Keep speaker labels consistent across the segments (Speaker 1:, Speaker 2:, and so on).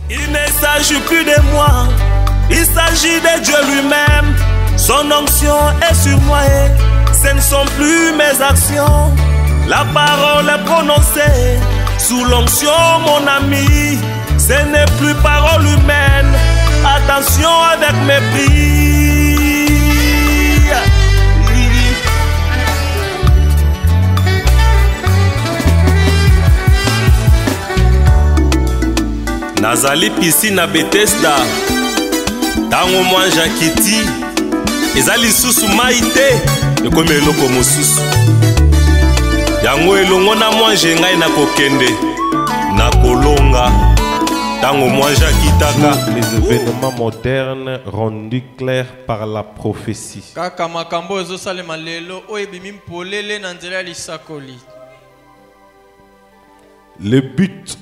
Speaker 1: Il ne s'agit plus de moi, il s'agit de Dieu lui-même. Son onction est sur moi et ce ne sont plus mes actions. La parole est prononcée sous l'onction, mon ami. Ce n'est plus parole humaine. Attention avec mépris. Nazali piscine à Bethesda. Tango mwanja kiti. Ezali susu maite. Ekome eloko mosusu. Yango elongo na mwanje ngai na kokende. Na kolonga. Tango mwanja kitaka.
Speaker 2: Les événements modernes rendus clairs par la prophétie.
Speaker 3: Kaka makambo ezo salema lelo oyebimi mpolele na nzela lisakoli.
Speaker 2: Le but,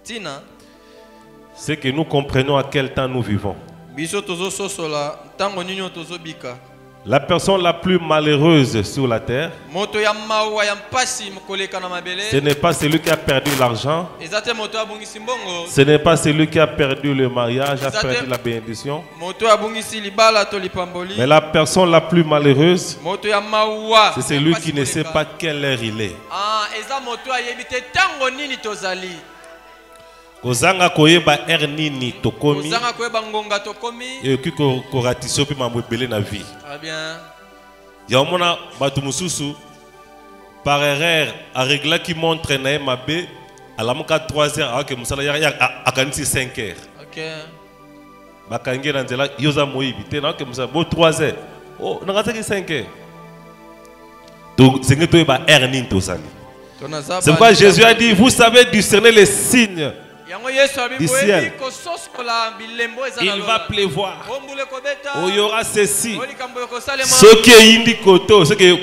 Speaker 3: Tina.
Speaker 2: c'est que nous comprenions à quel temps nous vivons. La personne la plus malheureuse sur la terre, ce n'est pas celui qui a perdu l'argent, ce n'est pas celui qui a perdu le mariage, a perdu la bénédiction, mais la personne la plus malheureuse, c'est celui qui ne sait pas quelle heure il est. Kozanga koyeba ernini tokomi et qui koratissé puis mamwebele na vie.
Speaker 3: Très bien.
Speaker 2: Ya omona batu mususu par erreur a régler qui montre na mabe alamuka 3 heures avec musala ya akanisi 5 heures.
Speaker 3: OK.
Speaker 2: Bakange na nzela yoza moyibi te na que musala bo 3 heures. Oh na ngata ki 5 heures. Donc c'est que toyeba ernini to sali. C'est pourquoi Jésus a dit vous savez discerner les signes du ciel. Il va pleuvoir. Il y aura ceci. Ce qui est indi koto, ce qui est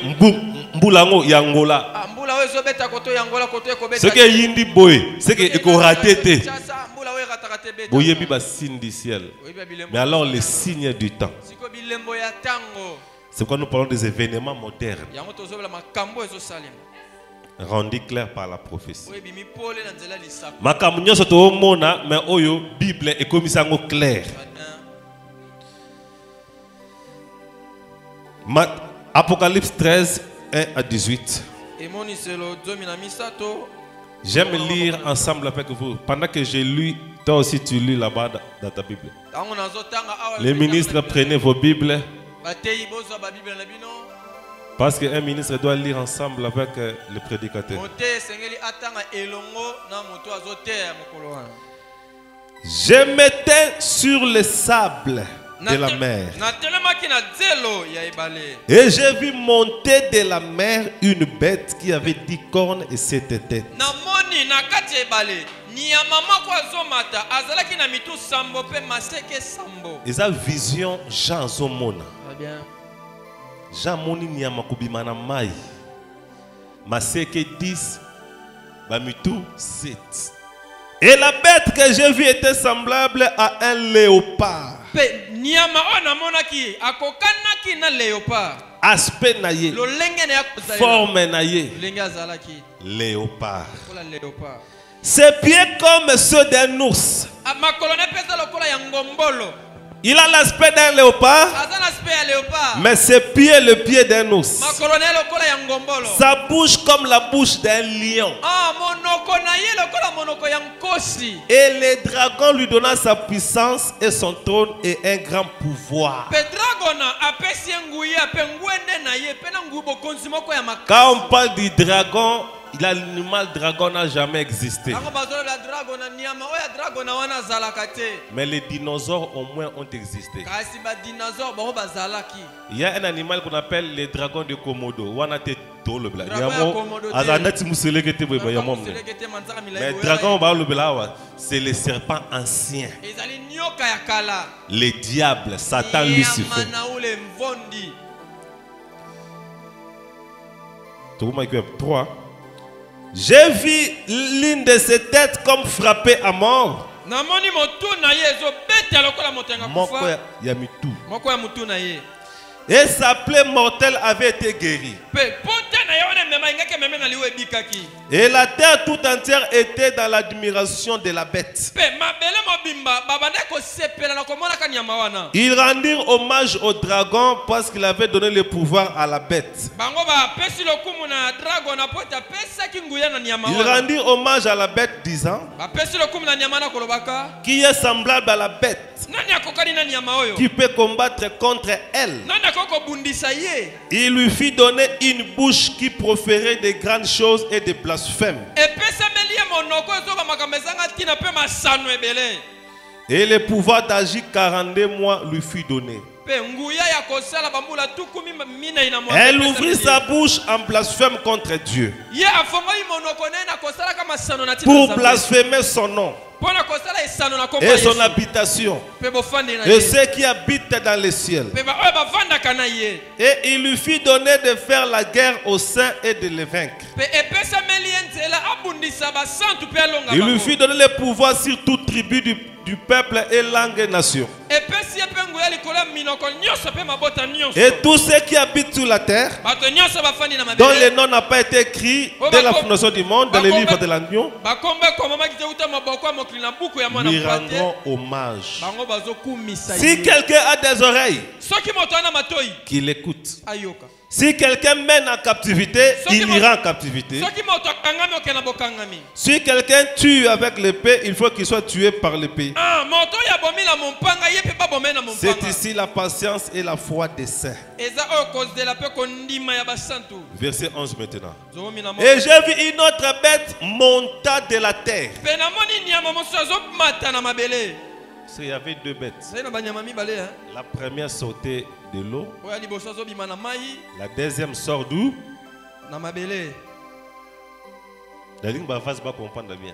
Speaker 2: mbulango yangola. Ce qui est indi boy, ce qui est raté. Boyebi ba signe du ciel. Mais alors les signes du temps. C'est pourquoi nous parlons des événements modernes. Rendu clair par la prophétie. Makamunyo soto mona mais oyo Bible est comme ça clair. Apocalypse 13 1 à 18. J'aime lire ensemble avec vous. Pendant que j'ai lu, toi aussi tu lis là-bas dans ta Bible. Les ministres, prenez vos Bibles. Parce qu'un ministre doit lire ensemble avec le prédicateur. Je m'étais sur le sable de la mer. Et j'ai vu monter de la mer une bête qui avait 10 cornes et 7 têtes. Et sa vision, Jean Zomona. Jean moni nyama kubimana mai. Maseke 10, bamitu 7. Et la bête que j'ai vue était semblable à un léopard. Aspect naye. Forme naye. Léopard. Ses pieds comme ceux d'un ours. Il a l'aspect d'un léopard, mais ses pieds le pied d'un ours. Sa bouche comme la bouche d'un lion. Et les dragons lui donna sa puissance et son trône et un grand pouvoir. Quand on parle du dragon, l'animal dragon n'a jamais existé. Mais les dinosaures au moins ont existé. Il y a un animal qu'on appelle les dragons de Komodo. Mais dragon, c'est les serpents anciens. Les diables, Satan, Lucifer. 3. J'ai vu l'une de ses têtes comme frappée à mort. Et sa plaie mortelle avait été guérie. Et la terre tout entière était dans l'admiration de la bête. Ils rendirent hommage au dragon parce qu'il avait donné le pouvoir à la bête. Ils rendirent hommage à la bête disant, qui est semblable à la bête, qui peut combattre contre elle. Il lui fit donner une bouche qui proférait de grandes choses et de blasphèmes. Et le pouvoir d'agir 42 mois lui fut donné. Elle ouvrit sa bouche en blasphème contre Dieu, pour blasphémer son nom et son habitation et ceux qui habitent dans les ciels. Et il lui fit donner de faire la guerre aux saints et de les vaincre. Il lui fit donner le pouvoir sur toute tribu du peuple et langue et nation. Et tous ceux qui habitent sur la terre, dont le nom n'a pas été écrit dès la fondation du monde dans les livres de l'agneau, lui rendront hommage. Si quelqu'un a des oreilles, qu'il écoute. Si quelqu'un mène en captivité, il ira en captivité. Si quelqu'un tue avec l'épée, il faut qu'il soit tué par l'épée. C'est ici la patience et la foi des saints. Verset 11 maintenant. Et j'ai vu une autre bête monta de la terre. Il y avait deux bêtes. La première sortait de l'eau. La deuxième sort d'où? La ligne va pas comprendre bien.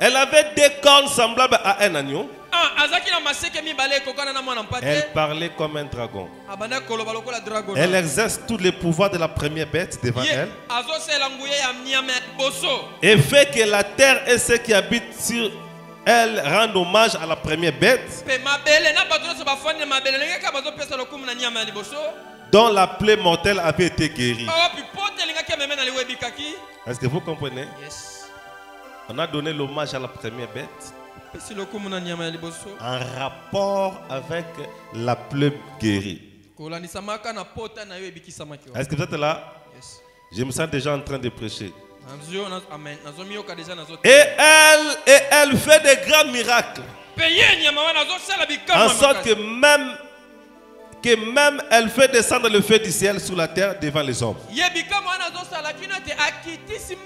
Speaker 2: Elle avait des cornes semblables à un agneau. Elle parlait comme un dragon. Elle exerce tous les pouvoirs de la première bête devant elle. Et fait que la terre et ceux qui habitent sur elle rendent hommage à la première bête, dont la plaie mortelle avait été guérie. Est-ce que vous comprenez? On a donné l'hommage à la première bête en rapport avec la plaie guérie. Est-ce que vous êtes là? Je me sens déjà en train de prêcher. Et elle fait des grands miracles, en sorte que même elle fait descendre le feu du ciel sur la terre devant les hommes.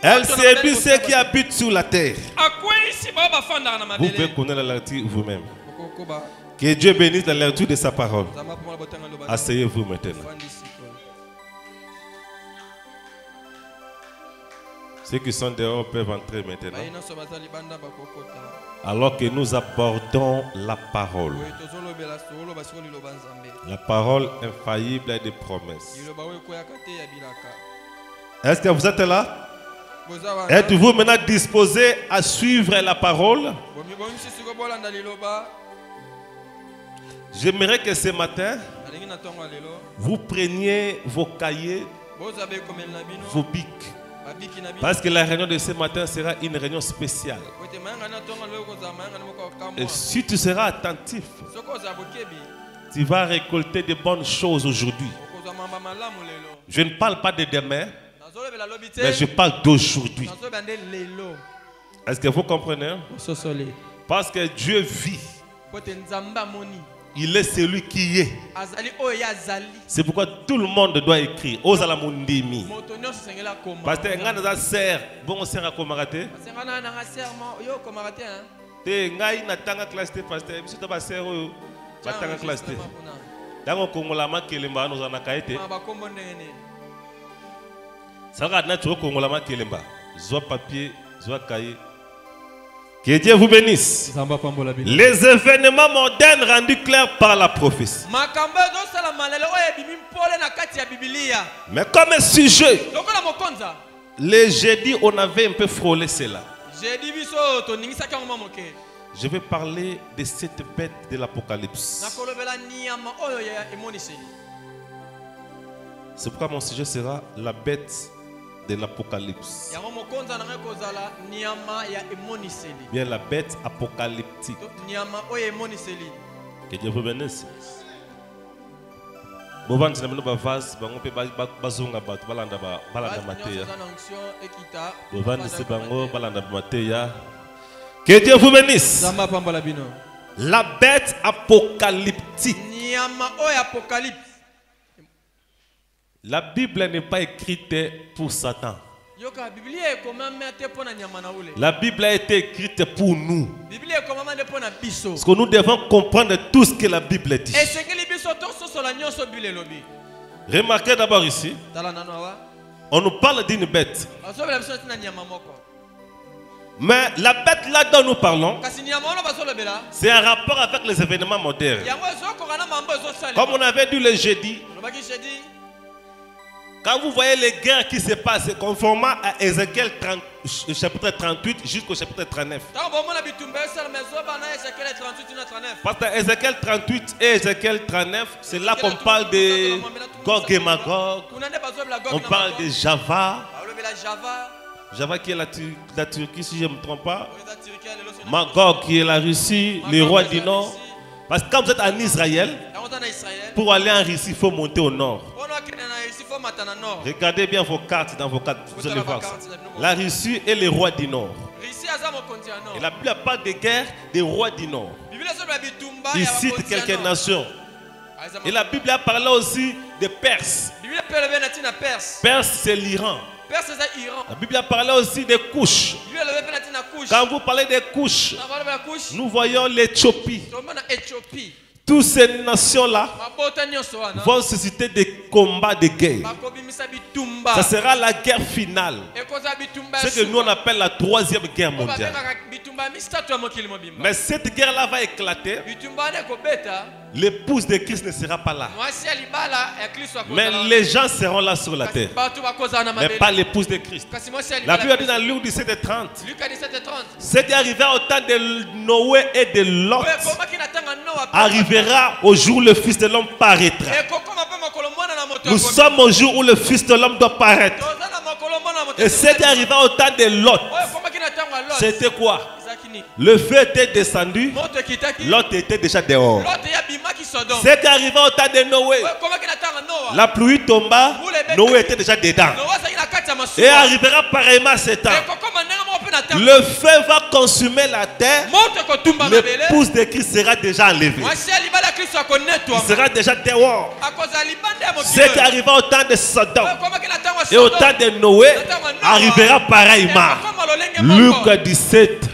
Speaker 2: Elle séduit ceux qui habitent sur la terre. Vous pouvez connaître la lecture vous-même. Que Dieu bénisse la lecture de sa parole. Asseyez-vous maintenant. Ceux qui sont dehors peuvent entrer maintenant. Alors que nous abordons la parole. La parole infaillible et des promesses. Est-ce que vous êtes là? Êtes-vous maintenant disposé à suivre la parole? J'aimerais que ce matin, vous preniez vos cahiers, vos bics. Parce que la réunion de ce matin sera une réunion spéciale. Et si tu seras attentif, tu vas récolter de bonnes choses aujourd'hui. Je ne parle pas de demain, mais je parle d'aujourd'hui. Est-ce que vous comprenez? Parce que Dieu vit. Il est celui qui est. C'est pourquoi tout le monde doit écrire. Parce que ngana sert, bon sert à comaraté. Te ngai na tanga classe parce que biso ba sert o ba tanga classe. Dango kongola makelemba no zana kaete. Saka na to kongola makelemba. Zwa papier, zwa cahier. Que Dieu vous bénisse. Les événements modernes rendus clairs par la prophétie. Mais comme sujet, Le jeudi, on avait un peu frôlé cela. Je vais parler de cette bête de l'Apocalypse. C'est pourquoi mon sujet sera la bête de l'Apocalypse. Bien la bête apocalyptique. Que Dieu vous bénisse. Que Dieu vous bénisse. La bête apocalyptique. La Bible n'est pas écrite pour Satan. La Bible a été écrite pour nous. Parce que nous devons comprendre tout ce que la Bible dit. Remarquez d'abord ici, on nous parle d'une bête. Mais la bête là dont nous parlons, c'est un rapport avec les événements modernes. Comme on avait dit le jeudi, quand vous voyez les guerres qui se passent, conformément à Ézéchiel chapitre 38 jusqu'au chapitre 39. Parce que Ézéchiel 38 et Ézéchiel 39, c'est là qu'on parle de Gog et Magog. On parle de Java. Java qui est la Turquie, si je ne me trompe pas. Magog qui est la Russie, les rois du Nord. Parce que quand vous êtes en Israël, pour aller en Russie, il faut monter au nord. Regardez bien vos cartes dans vos cartes, vous allez voir ça. La Russie est les rois du Nord. Et la Bible parle des guerres des rois du Nord. Il cite quelques nations. Et la Bible a parlé aussi des Perses. Perse, c'est l'Iran. La Bible a parlé aussi des couches. Quand vous parlez des couches, nous voyons l'Éthiopie. Toutes ces nations-là vont susciter des combats de guerre. Ça sera la guerre finale. Ce que nous on appelle la troisième guerre mondiale. Mais cette guerre-là va éclater. L'épouse de Christ ne sera pas là. Mais les gens seront là sur la terre. Mais pas l'épouse de Christ. La Bible dit dans Luc 17:30. Ce qui arrivera au temps de Noé et de Lot arrivera au jour où le Fils de l'homme paraîtra. Nous sommes au jour où le Fils de l'homme doit paraître. Et ce qui arrivera au temps de Lot, c'était quoi? Le feu était descendu, Lot était déjà dehors. Ce qui arriva au temps de Noé, la pluie tomba, Noé était déjà dedans. Et arrivera pareillement à ce temps. Le feu va consumer la terre. L'épouse de Christ sera déjà enlevée. Il sera déjà dehors. Ce qui arriva au temps de Sodome et au temps de Noé arrivera pareillement. Luc 17.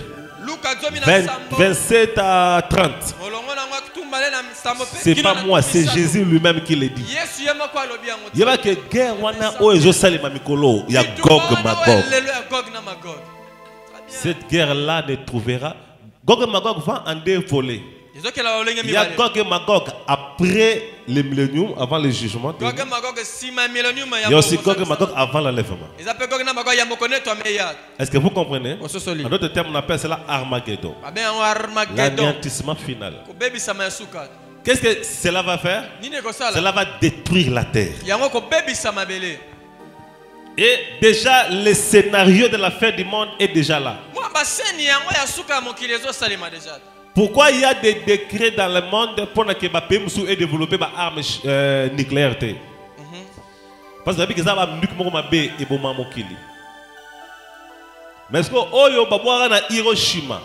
Speaker 2: 27 à 30. C'est pas moi, c'est Jésus lui-même qui le dit. Il y a que guerre wana o ezosali mamikolo, il y a Gog Magog. Cette guerre-là ne trouvera. Gog et Magog va en deux volets. Il y a Gog et Magog après le millénium, avant le jugement. Il y a aussi Gog et Magog avant l'enlèvement. Est-ce que vous comprenez? En d'autres termes, on appelle cela Armageddon. L'anéantissement final. Qu'est-ce que cela va faire? Cela va détruire la terre. Et déjà, le scénario de la fin du monde est déjà là. Pourquoi il y a des décrets dans le monde pour que les pays aient développé des armes nucléaires? Parce que les armes nucléaires sont mais est-ce que Hiroshima,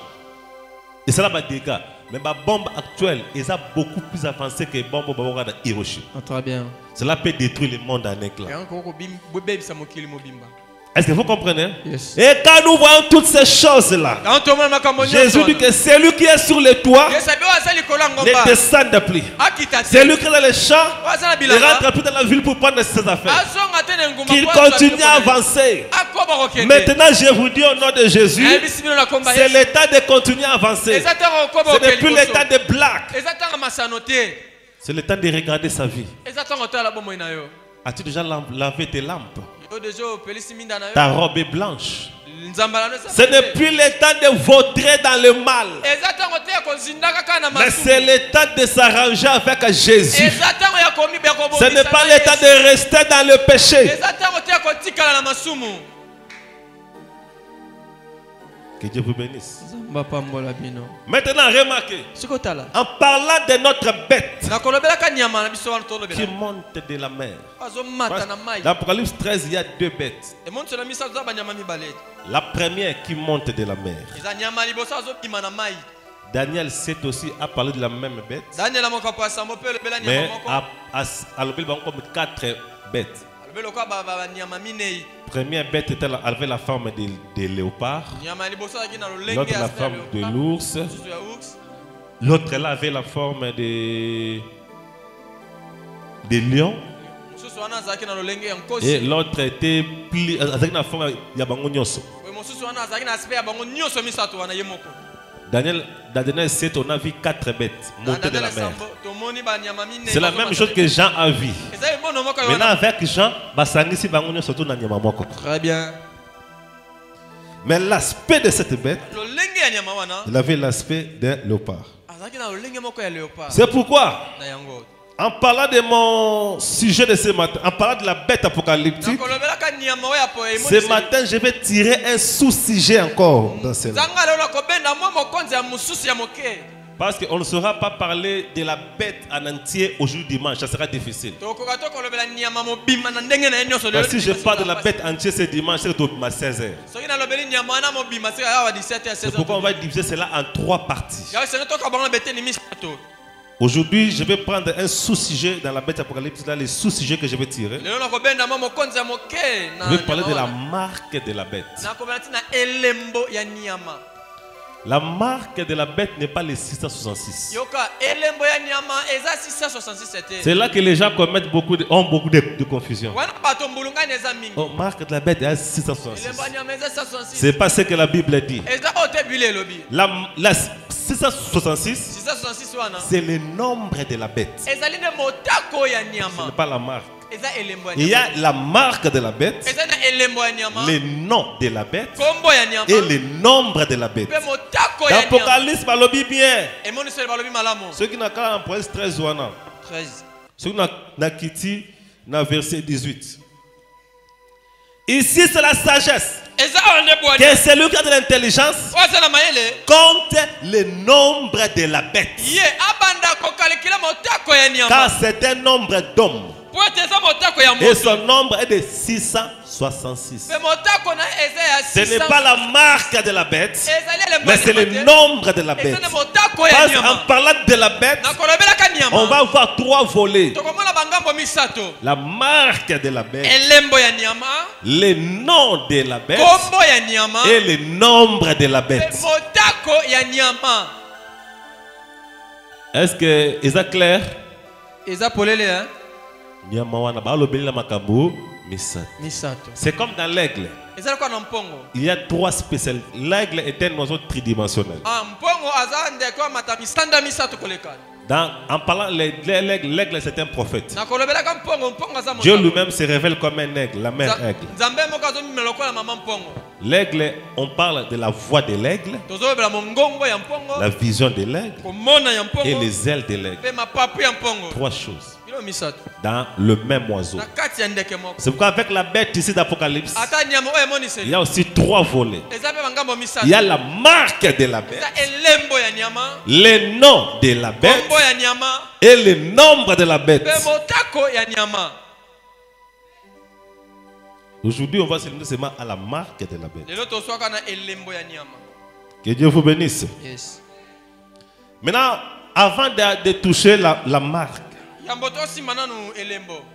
Speaker 2: et ça va des dégâts. Mais la bombe actuelle est beaucoup plus avancée que la bombe de Hiroshima.
Speaker 3: Très bien.
Speaker 2: Cela peut détruire le monde en éclats. Est-ce que vous comprenez? Yes. Et quand nous voyons toutes ces choses-là, Jésus dit que celui qui est sur le toit ne descend plus. Celui qui est dans les champs ne rentre plus dans la ville pour prendre ses affaires. Qu'il continue à avancer. Maintenant, je vous dis au nom de Jésus, c'est le temps de continuer à avancer. Ce n'est plus le temps de blague. C'est le temps de regarder sa vie. As-tu déjà lavé tes lampes? Ta robe est blanche. Ce n'est plus le temps de vautrer dans le mal. Mais c'est le temps de s'arranger avec Jésus. Ce n'est pas le temps de rester dans le péché. Que Dieu vous bénisse. Maintenant, remarquez. En parlant de notre bête qui monte de la mer. Dans Apocalypse 13, il y a deux bêtes. La première qui monte de la mer. Daniel 7 aussi a parlé de la même bête. Mais à l'obél, quatre bêtes. Première bête avait la forme de léopard. L'autre la forme de l'ours. L'autre là avait la forme de lion. Et l'autre était plié avec la forme de Daniel 7, on a vu quatre bêtes monter de la mer. C'est la même chose que Jean a vu. Maintenant avec Jean, très bien. Mais l'aspect de cette bête, il avait l'aspect d'un léopard. C'est pourquoi, en parlant de mon sujet de ce matin, en parlant de la bête apocalyptique, ce matin je vais tirer un sous-sujet encore dans cela. Parce qu'on ne saura pas parler de la bête en entier aujourd'hui dimanche, ça sera difficile. Mais si je parle de la bête entière ce dimanche, c'est à 16h. C'est pourquoi on va diviser cela en trois parties. Aujourd'hui, je vais prendre un sous-sujet dans la bête apocalyptique, là, les sous-sujets que je vais tirer. Je vais parler de la marque de la bête. La marque de la bête n'est pas les 666. C'est là que les gens commettent ont beaucoup de confusion. Oh, marque de la bête est 666. C'est pas ce que la Bible dit. La 666, c'est le nombre de la bête. Ce n'est pas la marque. Il y a la marque de la bête, le nom de la bêtes et le nombre de la bête. Dans l'Apocalypse, balobi bien. Ceux qui n'ont qu'à en presse 13 ou non. Ceux qui n'ont quitté dans verset 18. Ici, c'est la sagesse. Que celui qui a de l'intelligence compte le nombre de la bête. Car c'est un nombre d'hommes. Et son nombre est de 666. Ce n'est pas la marque de la bête, mais c'est le nombre de la bête. Parce qu'en parlant de la bête, on va voir trois volets. La marque de la bête, le nom de la bête et le nombre de la bête. Est-ce que c'est clair? C'est comme dans l'aigle. Il y a trois spéciales. L'aigle est un oiseau tridimensionnel. En parlant de l'aigle, c'est un prophète. Dieu lui-même se révèle comme un aigle, la mère aigle. L'aigle, on parle de la voix de l'aigle, la vision de l'aigle et les ailes de l'aigle. Trois choses dans le même oiseau. C'est pourquoi avec la bête ici d'Apocalypse, il y a aussi trois volets. Il y a la marque de la bête, le nom de la bête et le nombre de la bête. Aujourd'hui, on va se limiter seulement à la marque de la bête. Que Dieu vous bénisse. Maintenant, avant de toucher la marque,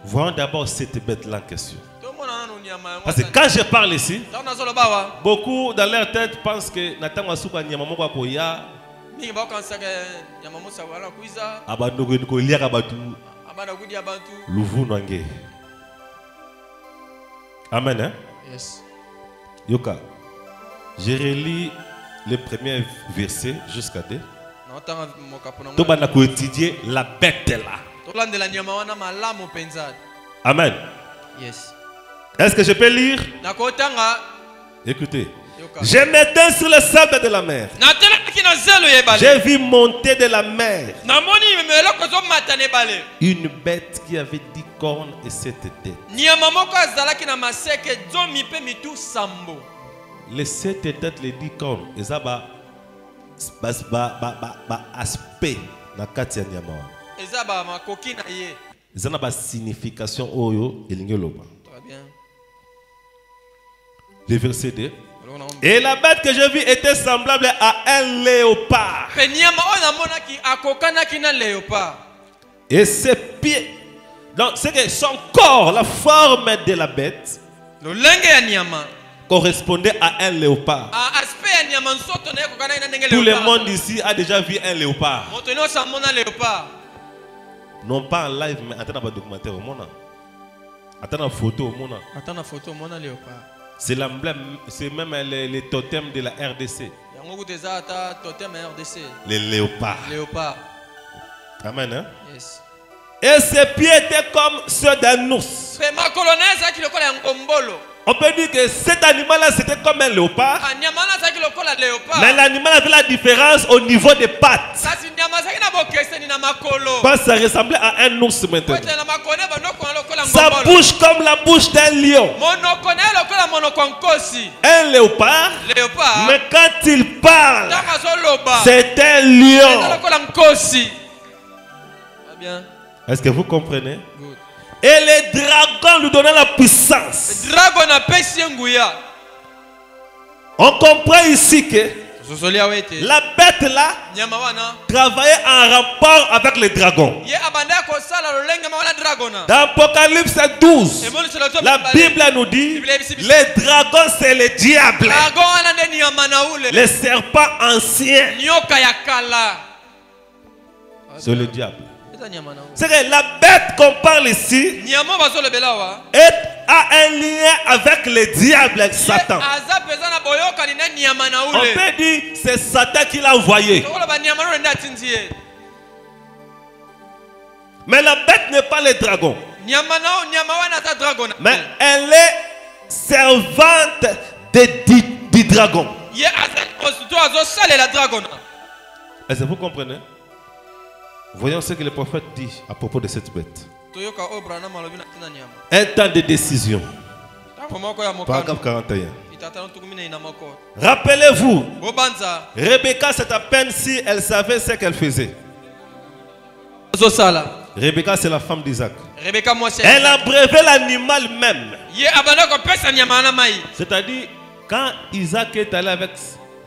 Speaker 2: voyons d'abord cette bête-là en question. Parce que quand je parle ici, beaucoup dans leur tête pensent que Nathan Wasuka Nyamamoko Koya Abandoko Kolia Abatu Louvu Nwange. Amen. Hein?
Speaker 3: Yes.
Speaker 2: Yoka, je relis le premier verset jusqu'à 2. Tu vas étudier la bête là. Amen.
Speaker 3: Yes.
Speaker 2: Est-ce que je peux lire? Écoutez. Je m'éteins sur le sable de la mer. J'ai vu monter de la mer une bête qui avait 10 cornes et 7 têtes. Les 7 têtes, les 10 cornes, ils ont aspect dans Katia Nyama. Ils ont une signification oyo et l'ingéloba. Le verset 2. Et la bête que je vis était semblable à un léopard. Et ses pieds, donc c'est que son corps, la forme de la bête, correspondait à un léopard. Tout le monde ici a déjà vu un léopard. Non pas en live, mais attends un documentaire au monde. Attends une photo au monde.
Speaker 3: Léopard.
Speaker 2: C'est l'emblème, c'est même les totems de la RDC. Les léopards. Amen. Hein?
Speaker 3: Yes.
Speaker 2: Et ses pieds étaient comme ceux d'un ours. On peut dire que cet animal-là, c'était comme un léopard. Mais l'animal avait la différence au niveau des pattes. Parce que ça ressemblait à un ours maintenant. Sa bouche comme la bouche d'un lion. Un léopard. Mais quand il parle, c'est un lion. Est-ce que vous comprenez? Et les dragons lui donnaient la puissance. On comprend ici que la bête là travaillait en rapport avec les dragons. Dans Apocalypse 12, la Bible nous dit les dragons c'est le diable, les serpents anciens. C'est le diable. C'est que la bête qu'on parle ici a un lien avec le diable, Satan. On peut dire c'est Satan qui l'a envoyé. Mais la bête n'est pas le dragon. Mais elle est servante du dragon. Est-ce que vous comprenez? Voyons ce que le prophète dit à propos de cette bête. Un temps de décision. Paragraphe 41. Rappelez-vous, Rebecca, c'est à peine si elle savait ce qu'elle faisait. Rebecca, c'est la femme d'Isaac. Elle a brevet l'animal même. C'est-à-dire, quand Isaac est allé avec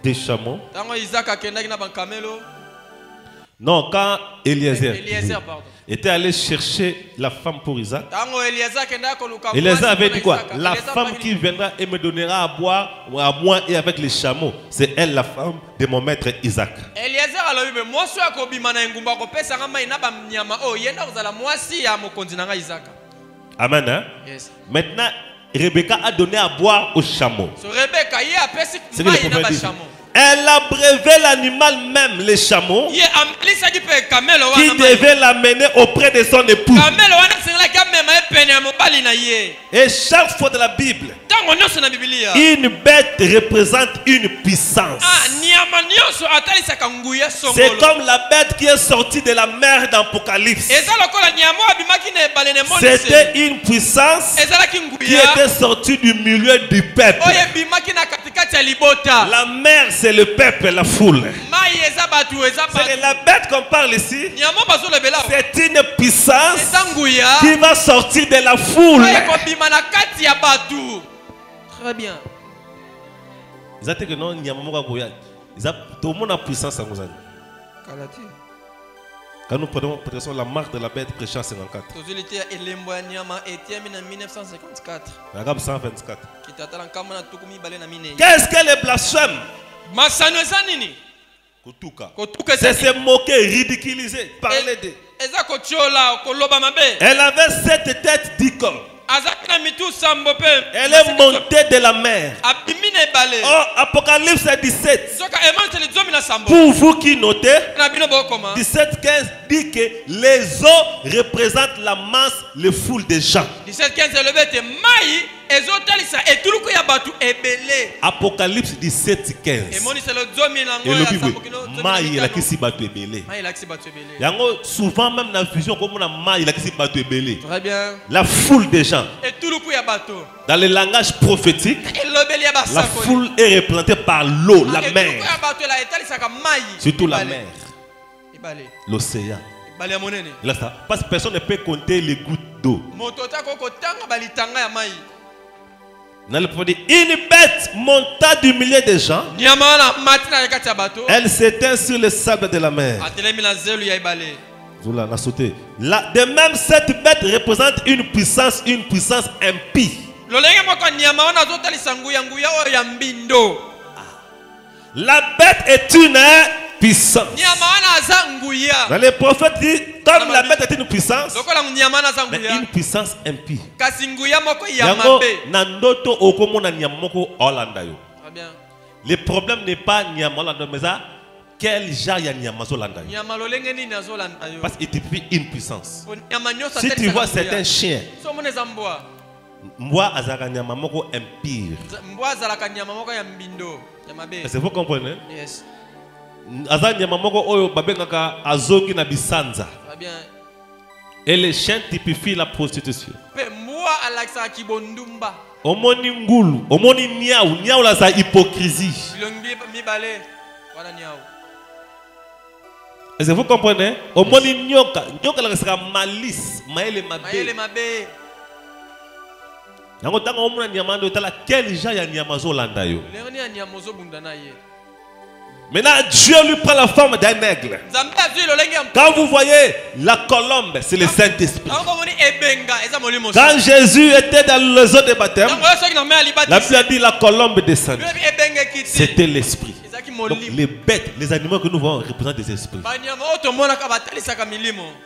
Speaker 2: des chameaux. Non, quand Eliezer était allé chercher la femme pour Isaac, Eliezer avait dit quoi? La femme qui viendra et me donnera à boire à moi et avec les chameaux, c'est elle la femme de mon maître Isaac. Amen. Hein? Yes. Maintenant, Rebecca a donné à boire aux chameaux. C'est ce que le prophète dit. Elle a brevet l'animal même, les chameaux, qui devait l'amener auprès de son époux. Et chaque fois de la Bible, une bête représente une puissance. C'est comme la bête qui est sortie de la mer d'Apocalypse. C'était une puissance qui était sortie du milieu du peuple. La mer, c'est le peuple, la foule. C'est la bête qu'on parle ici. C'est une puissance qui va sortir de la foule.
Speaker 3: Très bien.
Speaker 2: Tout le monde a puissance à nous. Quand nous prenons la marque de la bête prêchée en 54. Paragraphe 124. Qu'est-ce que le blasphème? C'est se moquer, ridiculiser, parler de. Elle avait 7 têtes, 10 corps. Elle est montée de la mer. Oh, Apocalypse 17. Pour vous qui notez, 17-15 dit que les eaux représentent la masse, les foules des gens. Apocalypse 17, 15. Et le Bible, maï la kisi batu ebele. Yango souvent même dans la vision comme on a maï la kisi batu ebele.
Speaker 3: Très bien.
Speaker 2: La foule des gens. Dans le langage prophétique, la foule est représentée par l'eau, la mer. Surtout la mer. L'océan. Parce que personne ne peut compter les gouttes d'eau. Une bête monta du milieu des gens. Elle s'éteint sur le sable de la mer. De même, cette bête représente une puissance impie. La bête est une puissance. Dans les prophètes disent, comme la bête est une puissance, mais une puissance impie. Le problème n'est pas Nyamolanda, mais quel genre y a Nyamazolanda. Parce qu'il typifie une puissance. Si tu vois certains chiens, moi azaka Nyamamoko impire. Est-ce que vous comprenez?
Speaker 3: Yes.
Speaker 2: Et les chiens typifient la prostitution. Omoni ngulu, omoni niaou la sa hypocrisie. Est-ce que vous comprenez? Omoni nyoka la sera malice, maele mabe. Nango tanga omona nyamando tala quel genre ya nyamazo landa yo. Maintenant, Dieu lui prend la forme d'un aigle. Quand vous voyez la colombe, c'est le Saint-Esprit. Quand Jésus était dans les eaux de baptême, la Bible a dit la colombe descendit. C'était l'Esprit. Donc les bêtes, les animaux que nous voyons représentent des esprits.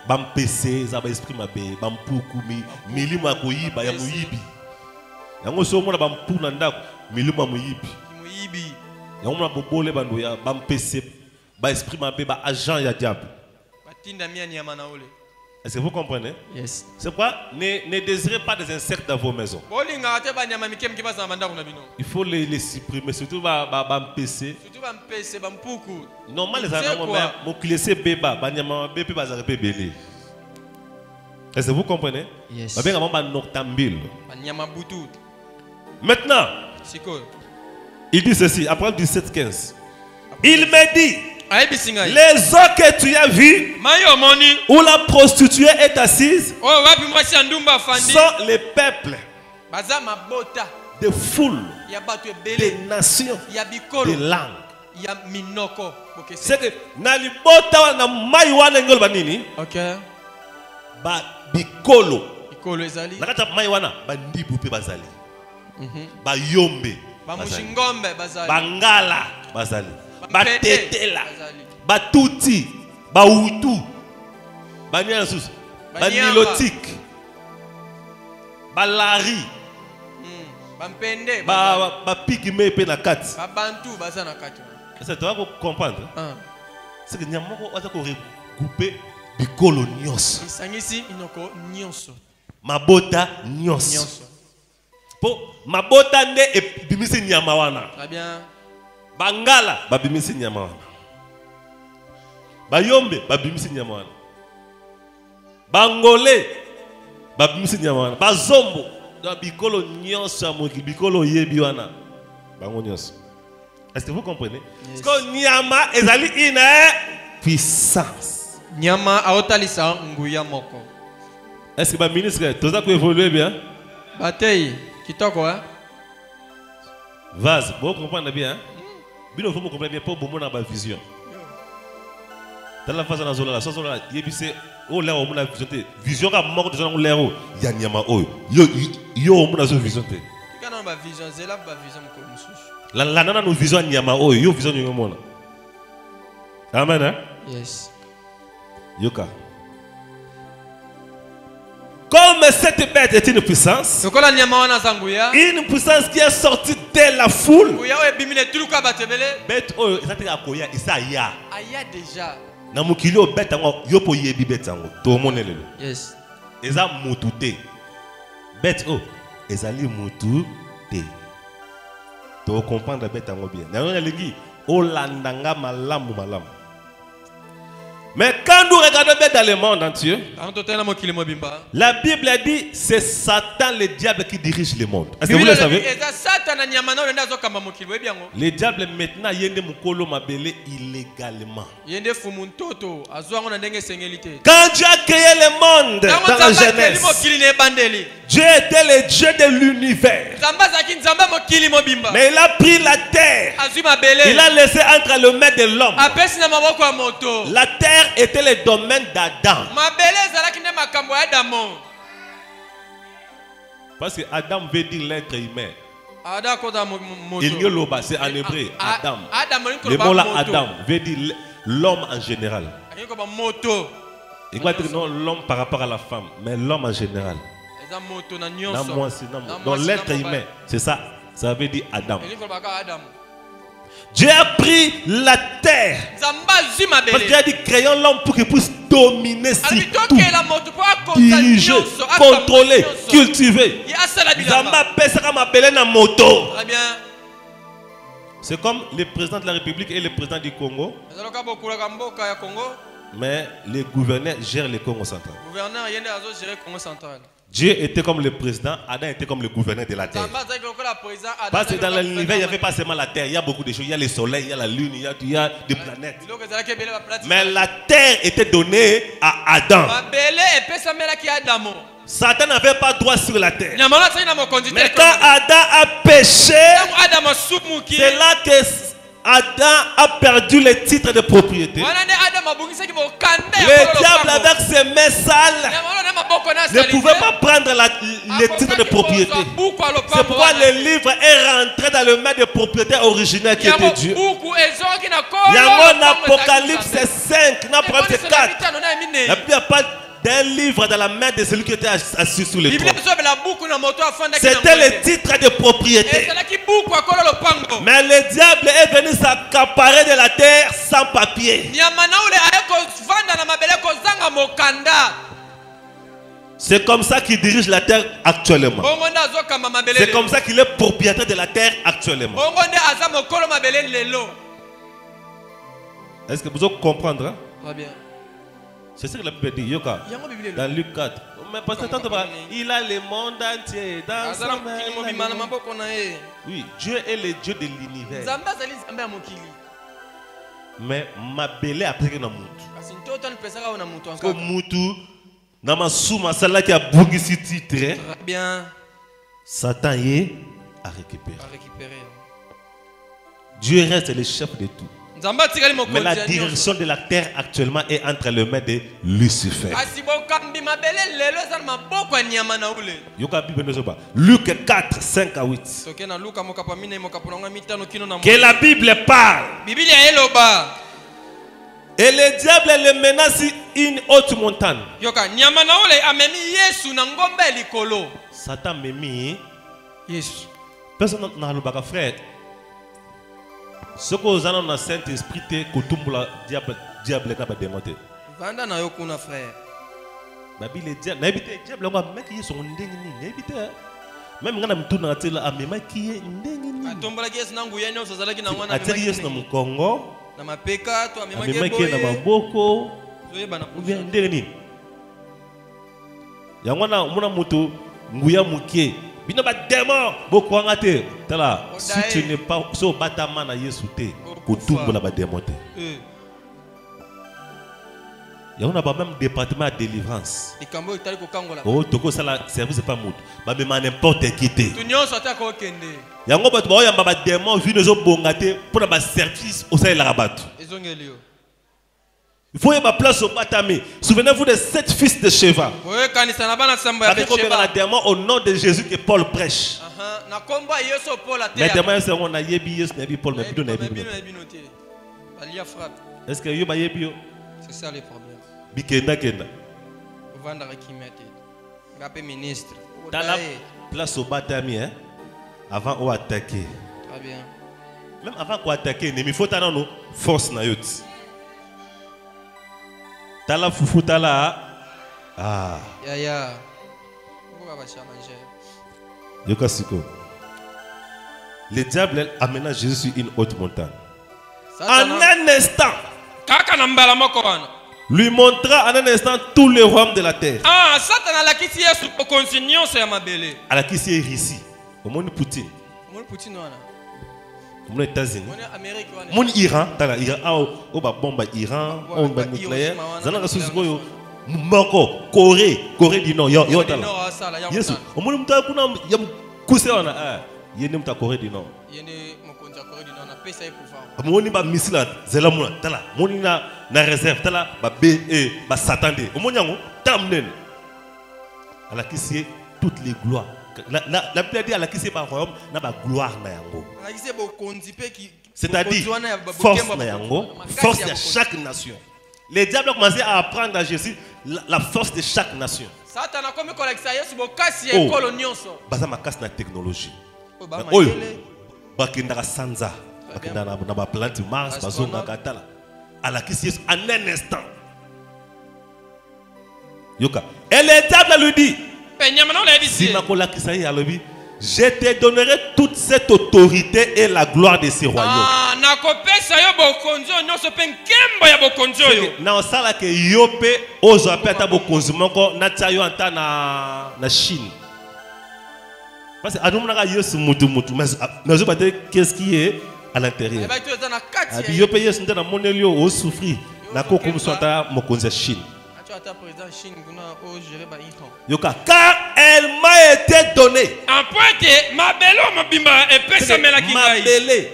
Speaker 2: Bam PC, zaba esprit mabe, bam puku milima koyiba ya muyibi. Yango so mona bam puna ndako, milima muyibi. Yamuna bobole bando ya bam PC, ba esprit mabe, ba agent ya diable. Est-ce que vous comprenez?
Speaker 3: Yes.
Speaker 2: C'est pourquoi ne désirez pas des insectes dans vos maisons. Il faut les supprimer, surtout bam PC. Normalement les animaux mon clé beba, banyama bébé bazaré belé. Est-ce que vous comprenez?
Speaker 3: Yes.
Speaker 2: Maintenant, il dit ceci, après 17-15. Il me dit, les eaux que tu as vues, où la prostituée est assise, sont les peuples, des foules, des nations, des langues. C'est que, ba bikolo nakata mai wana bandibu pe bazali ba yombe bazali bangala bazali batetela batuti bautu banyana sus banilotique balari
Speaker 3: bampende
Speaker 2: ba pigme pe na kati
Speaker 3: babantu bazana kati.
Speaker 2: Ça tu vas comprendre. C'est que nyamoko waza ko regrouper bikolo nyos. Mabota nyos. Po mabota nde e bimisi nyama wana.
Speaker 3: Très bien.
Speaker 2: Bangala ba bimisi nyama wana. Bayombe ba bimisi nyama wana. Bangolais ba bimisi nyama wana. Bazombo da bikolo nyos amoki bikolo yebi wana. Bango nyos. Est-ce que vous comprenez? Yes. Parce que nyama ezali une puissance.
Speaker 3: Nyama aotalisa nguya moko.
Speaker 2: Est-ce que ma ministre toza ko évoluer bien?
Speaker 3: Batei kitoko hein?
Speaker 2: Vase, vous comprenez bien? Bino vous comprenez bien pour bon na ba vision. Dans la phase na zola la zola yebise o la o na vision te. Vision ka moko de zola lero ya nyama oyo. Yo o na zo vision te.
Speaker 3: Kana ba vision zela ba vision ko mususu.
Speaker 2: La nana nous vision nyama oyo, yo vision yo mona. Amen hein?
Speaker 3: Yes.
Speaker 2: Yoka. Comme cette bête est une puissance, une puissance qui est sortie de la foule. Bête oyo ezate akoya isaya.
Speaker 3: Aya déjà.
Speaker 2: Na mukilo bête ngo yopo yebi bête ngo to monelelo.
Speaker 3: Yes.
Speaker 2: Eza mutute. Bête o ezali mutu te. Tu comprends bien. N'a lingi olandanga malamu malamu. Mais quand nous regardons bien dans le monde entier, la Bible a dit c'est Satan le diable qui dirige le monde. Est-ce que vous le savez? Le diable maintenant yende mukolo mabele illégalement. Quand Dieu a créé le monde dans la Genèse, Dieu était le Dieu de l'univers. Mais il a pris la terre. Il a laissé entre le mains de l'homme. La terre était le domaine d'Adam. Parce que Adam veut dire l'être humain. Il y a l'oba, c'est en hébreu. Adam. Le mot là, Adam, veut dire l'homme en général. Il va dire non l'homme par rapport à la femme, mais l'homme en général. Dans l'être humain, c'est ça. Ça veut dire Adam. Dieu a pris la terre. Parce qu'il a dit créons l'homme pour qu'il puisse dominer sur tout, diriger, contrôler, cultiver. C'est comme le président de la République et le président du Congo. Mais les gouverneurs gèrent le Congo central. Dieu était comme le président, Adam était comme le gouverneur de la terre. Parce que dans l'univers, il n'y avait pas seulement la terre, il y a beaucoup de choses. Il y a le soleil, il y a la lune, il y a des planètes. Mais la terre était donnée à Adam. Satan n'avait pas droit sur la terre. Mais quand Adam a péché, c'est là que Adam a perdu le titre de propriété. Le diable avec ses mains sales ne pouvait pas prendre le titre de propriété. C'est pourquoi le livre est rentré dans le main de propriétaire originel qui était Dieu. Il y a un Apocalypse 5, Apocalypse 4. Il n'y a pas d'un livre dans la main de celui qui était assis sous le trône. C'était le titre de propriété. Mais le diable est venu s'accaparer de la terre sans papier. C'est comme ça qu'il dirige la terre actuellement. C'est comme ça qu'il est propriétaire de la terre actuellement. Est-ce que vous comprenez? C'est ce que la Bible dit, Yoka, dans Luc 4. Mais parce que il a le monde entier dans sa main. Oui, Dieu est le Dieu de l'univers. Mais ma belle après que na mutu. Ko mutu na masuma sala qui a bougi ce titre. Bien. Satan y a récupéré. Dieu reste le chef de tout. Mais la direction de la terre actuellement est entre les mains de Lucifer. Luc 4, 5 à 8. Que la Bible parle. Et le diable le menace sur une haute montagne. Satan me mis. Personne n'a le baga frère. Ce que vous avez dans le Saint-Esprit, c'est que tout le diable n'a pas démonté. Vanda na yokuna frère. Babi le diable, na habité diable ngwa mec yi son ndengi ni, na habité. Même ngana mtuna atela amema ki ndengi ni. Atombola ki yesu nangu yanyo sazalaki na ngwana. Ateli yesu na Mukongo. Na mapeka to amema ki boye. Na maboko. Zoyeba na kuya ndengi ni. Yangwana muna mutu nguya mukie. Bino ba démon beaucoup ngate tala si tu n'es pas so batama na Yesu te kotumbola ba démon te. Ya on a pas même département de délivrance. Oh toko sala service pas mout. Ba me n'importe qui te. Ya ngo bato ba yamba ba démon vu nezo bongate pour ba service au sein la rabat. Il faut y avoir place au batami. Souvenez-vous de 7 fils de Sheva. Au nom de Jésus que Paul prêche. Mais demain, c'est on a yebi Yesu nebi Paul mais plutôt nebi. Est-ce que yoba yebi? C'est ça le problème. Bikenda kenda. Vanda rekimete. Ngapé ministre. Dans la place au batami hein avant ou attaquer. Très bien. Même avant qu'on attaquer, il faut t'avoir nos forces na yot. Tala fufu tala. Ah. Ya ya. Pourquoi va manger? Le diable amena Jésus sur une haute montagne. En un instant, lui montra en un instant tous les royaumes de la terre.
Speaker 3: Ah, Satan a la qui est pour continuer c'est ma belle.
Speaker 2: À la qui c'est Russie, au monde Poutine.
Speaker 3: Mon Poutine wana.
Speaker 2: Mon États-Unis.
Speaker 3: Mon Amérique wana.
Speaker 2: Mon Iran, tala Iran, au ba bomba Iran, on ba nucléaire. Zana sous boyo. Moko, Corée du Nord, yo tala. Yesu, au monde muta kuna yam kuse wana ah. Yene muta Corée du Nord.
Speaker 3: Yene mokonza Corée du Nord na pesa ekufa.
Speaker 2: Moni ba missile zela muna tala. Moni na réserve tala ba BE ba satande. Omoni yango tamnen. À la qui c'est toutes les gloires. La Bible dit à la qui c'est par royaume na ba gloire na yango. C'est-à-dire force na yango, force de chaque nation. Les diables ont commencé à apprendre à Jésus la force de chaque nation. Satan a comme collecté Yesu bokasi ekolo nyonso. Baza makasi na technologie. Oyo bakenda sanza, bakenda na ba planète Mars, bazonga katala. À la qui c'est en un instant. Yoka. Et le diable lui dit, si je te donnerai toute cette autorité et la gloire de ces royaumes. Parce que qu'est-ce qui est à l'intérieur? Car elle m'a été donnée. Ma belle,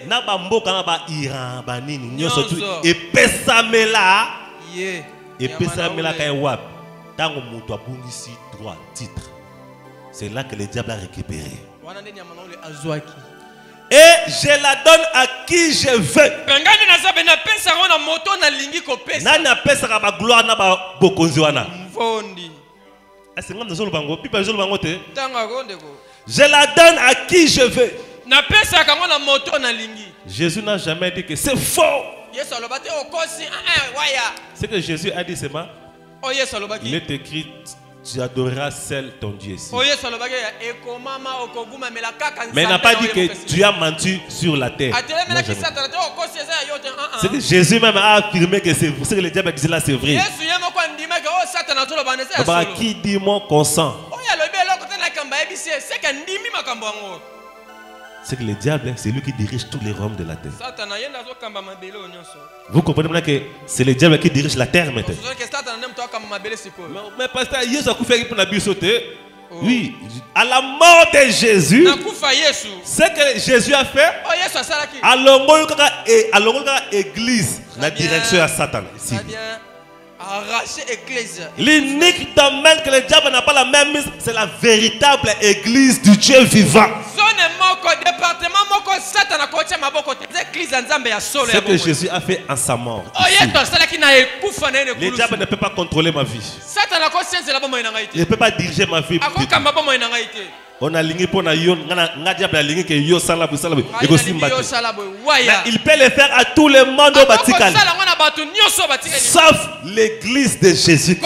Speaker 2: na ba mboka na ba Iran ba nini nyoso tu et pesamela kay wap tango muto abungisi droit titre. C'est là que le diable a récupéré. Et je la donne à qui je veux. Nana pesa ba gloire na ba bokonzi wana. Je la donne à qui je veux. Jésus n'a jamais dit que c'est faux. Ce que Jésus a dit, c'est ma. Il est écrit, tu adoreras seul ton Dieu. Mais il n'a pas dit que tu as menti sur la terre. C'est que Jésus même a affirmé que c'est ce que le diable disait là, c'est vrai. Qui dit mon consent? C'est que le diable, c'est lui qui dirige tous les royaumes de la terre. Vous comprenez maintenant que c'est le diable qui dirige la terre maintenant. Mais pasteur, oui, à la mort de Jésus, ce que Jésus a fait, à l'église, la direction à Satan. L'unique domaine que le diable n'a pas la même mise, c'est la véritable église du Dieu vivant. Ce que Jésus a fait en sa mort. Le diable ne peut pas contrôler ma vie. Il ne peut pas diriger ma vie. On a ligné pour il peut le faire à tout le monde au Vatican, sauf l'église de Jésus.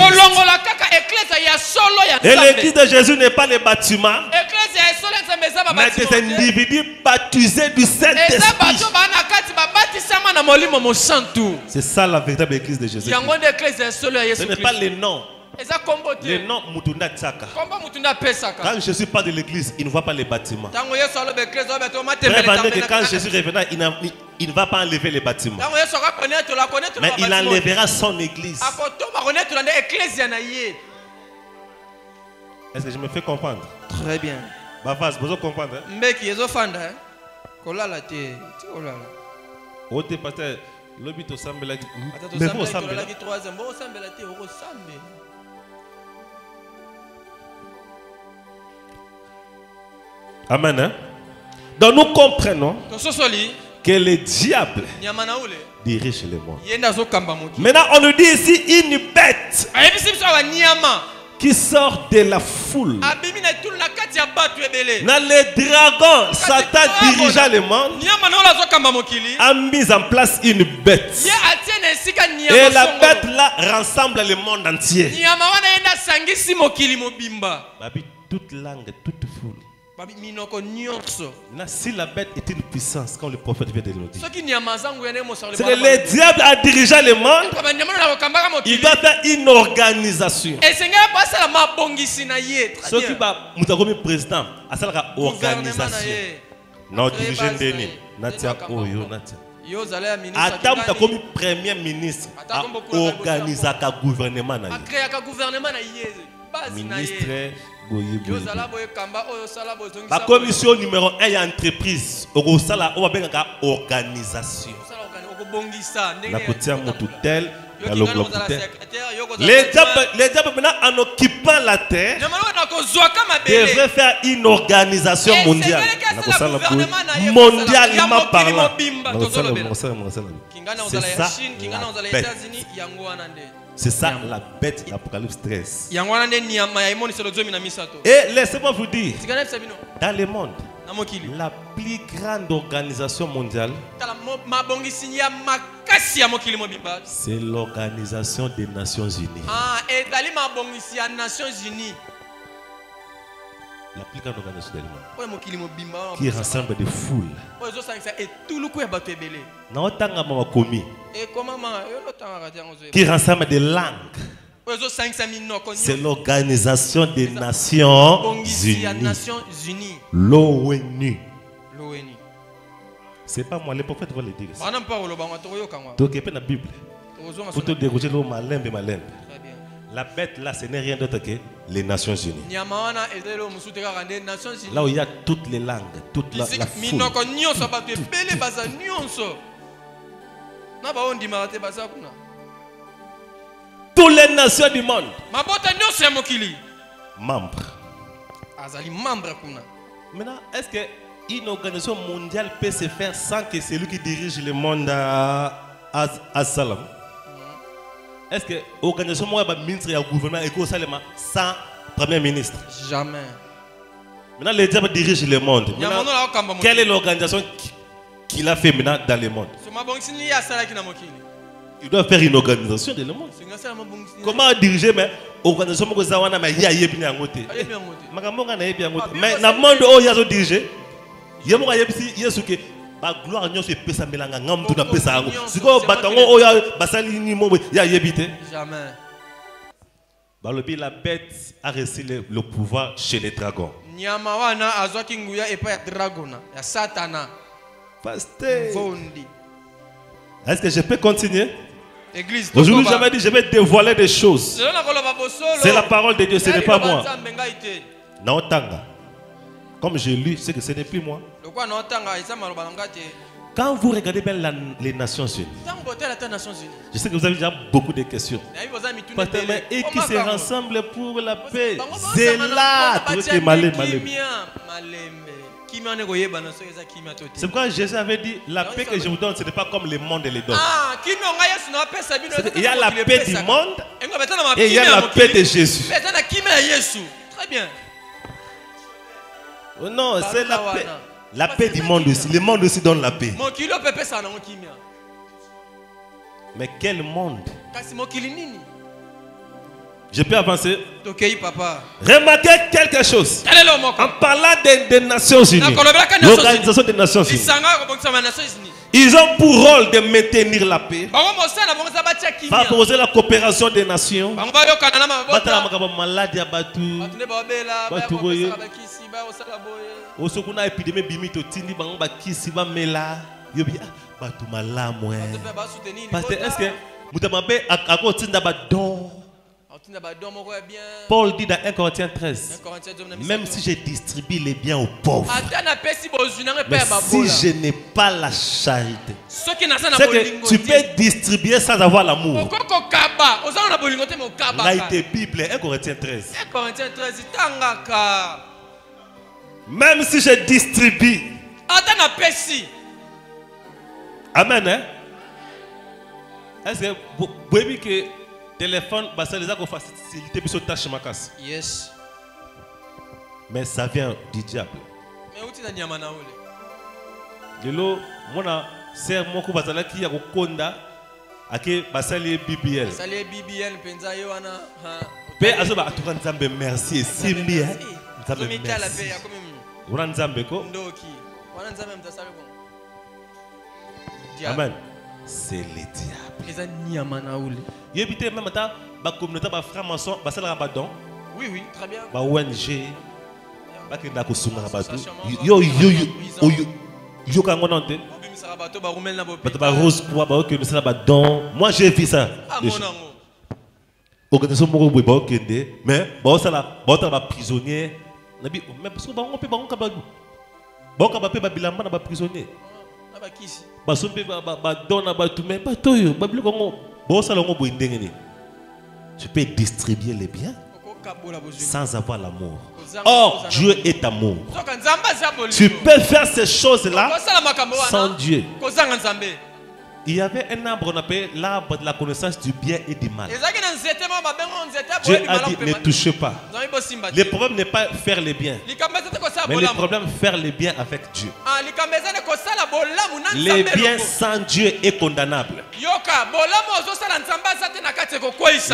Speaker 2: Et l'église de Jésus n'est pas les bâtiments, mais des individus baptisés du Saint-Esprit. C'est ça la véritable église de Jésus. Ce n'est pas les noms. Les noms Mutunda Tsaka. Quand Jésus parle de l'église, il ne voit pas les bâtiments. Quand Jésus reviendra, il ne va pas enlever les bâtiments, mais il enlèvera son église. Est-ce que je me fais comprendre?
Speaker 3: Très bien.
Speaker 2: Bavaz, vous comprenez? Amen. Hein? Donc nous comprenons que le diable dirige le monde. Maintenant on nous dit ici une bête qui sort de la foule. Dans les dragons, Satan dirigea le monde, a mis en place une bête. Et la bête là rassemble le monde entier. Toute langue, toute foule. Si la bête est une puissance, comme le prophète vient de nous dire,
Speaker 3: c'est
Speaker 2: que le diable a dirigé le monde, il doit faire une organisation. Ce qui va nous président, à cette organisation. Non, dirigeant Denis, Natia Oyo, Natia. Attends, tu as comme premier ministre à organiser le gouvernement. Ministre, la commission numéro 1 est entreprise. On va organisation. Les diables maintenant en occupant la terre devraient faire une organisation mondiale. Mondialement parlant. C'est ça la bête. C'est ça la bête d'Apocalypse 13. Et laissez-moi vous dire, dans le monde, la plus grande organisation mondiale, c'est l'Organisation des Nations Unies. La plus grande organisation du monde qui rassemble des foules. Qui rassemble des langues. C'est l'Organisation des Nations Unies. L'ONU. C'est pas moi, les prophètes vont le dire. Donc, il y a la Bible. Pour te dérouger le malembe. La bête là, ce n'est rien d'autre que les Nations Unies. Là où il y a toutes les langues, toute la foule. Toutes les nations du monde. Membres. Maintenant, est-ce qu'une organisation mondiale peut se faire sans que celui qui dirige le monde à Salam? Est-ce que l'organisation mondiale ministre et gouvernement est sans premier ministre?
Speaker 3: Jamais.
Speaker 2: Maintenant, les diables dirigent le monde. Maintenant, quelle est l'organisation qu'il a fait maintenant dans le monde? Il doit faire une organisation dans le monde. Comment diriger mais organisation mais dans le monde où il y a dirigé, il y a la gloire n'y a pas melanga ngam tuna pesa ngo siko batango oya basali ni mo ya yebite jamais. La bête a reçu le pouvoir chez les dragons.
Speaker 3: Nyama wana azwaki nguya epa ya dragona ya satana.
Speaker 2: Pasteur, est-ce que je peux continuer?
Speaker 3: Église,
Speaker 2: aujourd'hui j'avais dit je vais dévoiler des choses. C'est la parole de Dieu, ce n'est pas moi. Naotanga. Comme j'ai lu, c'est que ce n'est plus moi. Quand vous regardez bien les Nations Unies, je sais que vous avez déjà beaucoup de questions. Et qui se rassemblent pour la paix. Zélat. C'est pourquoi Jésus avait dit la paix que je vous donne, ce n'est pas comme le monde les donne. Il y a la paix du monde et il y a la paix de Jésus.
Speaker 3: Très bien.
Speaker 2: Oh non, c'est la paix. La paix du monde aussi. Le monde aussi donne la paix. Mais quel monde? Je peux avancer? Remarquez quelque chose. En parlant des Nations Unies, l'Organisation des Nations Unies, ils ont pour rôle de maintenir la paix, favoriser la coopération des nations, Paul dit dans 1 Corinthiens 13, même si je distribue les biens aux pauvres, mais si je n'ai pas la charité, c'est que tu peux distribuer sans avoir l'amour. Là, il était Bible, 1 Corinthiens 13. Même si je distribue. Amen. Hein? Est-ce que vous voyez que téléphone, ça les a facilité pour tâche makas.
Speaker 3: Yes.
Speaker 2: Mais ça vient du diable. Lelo, mona sert moko bazala ki ya kokonda ake basali BBL.
Speaker 3: Basali BBL penza yo wana.
Speaker 2: Pe azoba atuka nzambe merci simbi. Nzambe merci. Amen. C'est le diable. Yébité même ta ba communauté ba franc-maçon ba sala ba don.
Speaker 3: Oui oui, très bien.
Speaker 2: Ba ONG ba ki na ko sunga ba tout. Yo kangonante. Ba rose quoi ba que ça ba don. Moi j'ai vu ça. Organisation moko boy ba kende mais ba sala ba prisonnier. Nabi même parce que ba on peut ba on ka ba ba pe ba bilamba na ba prisonnier. Tu peux distribuer les biens sans avoir l'amour. Or, Dieu est amour. Tu peux faire ces choses-là sans Dieu. Il y avait un arbre, on appelait l'arbre de la connaissance du bien et du mal. Dieu a dit ne touchez pas. Le problème n'est pas faire les biens, mais le problème est faire les biens avec Dieu. Les biens sans Dieu est condamnable. Il y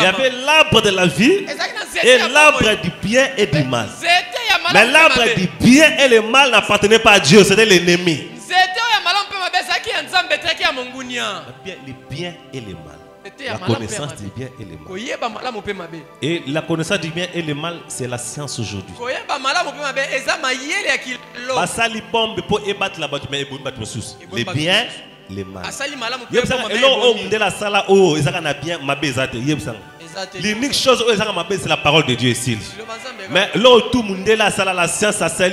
Speaker 2: avait l'arbre de la vie et l'arbre du bien et du mal. Mais l'arbre du bien et le mal n'appartenait pas à Dieu, c'était l'ennemi. Le bien et le mal. La connaissance du bien et le mal. Et la connaissance du bien et le mal, c'est la science aujourd'hui. Les biens, les mal. L'unique chose c'est la parole de Dieu ici. Mais là tout le monde est là, la science, ça c'est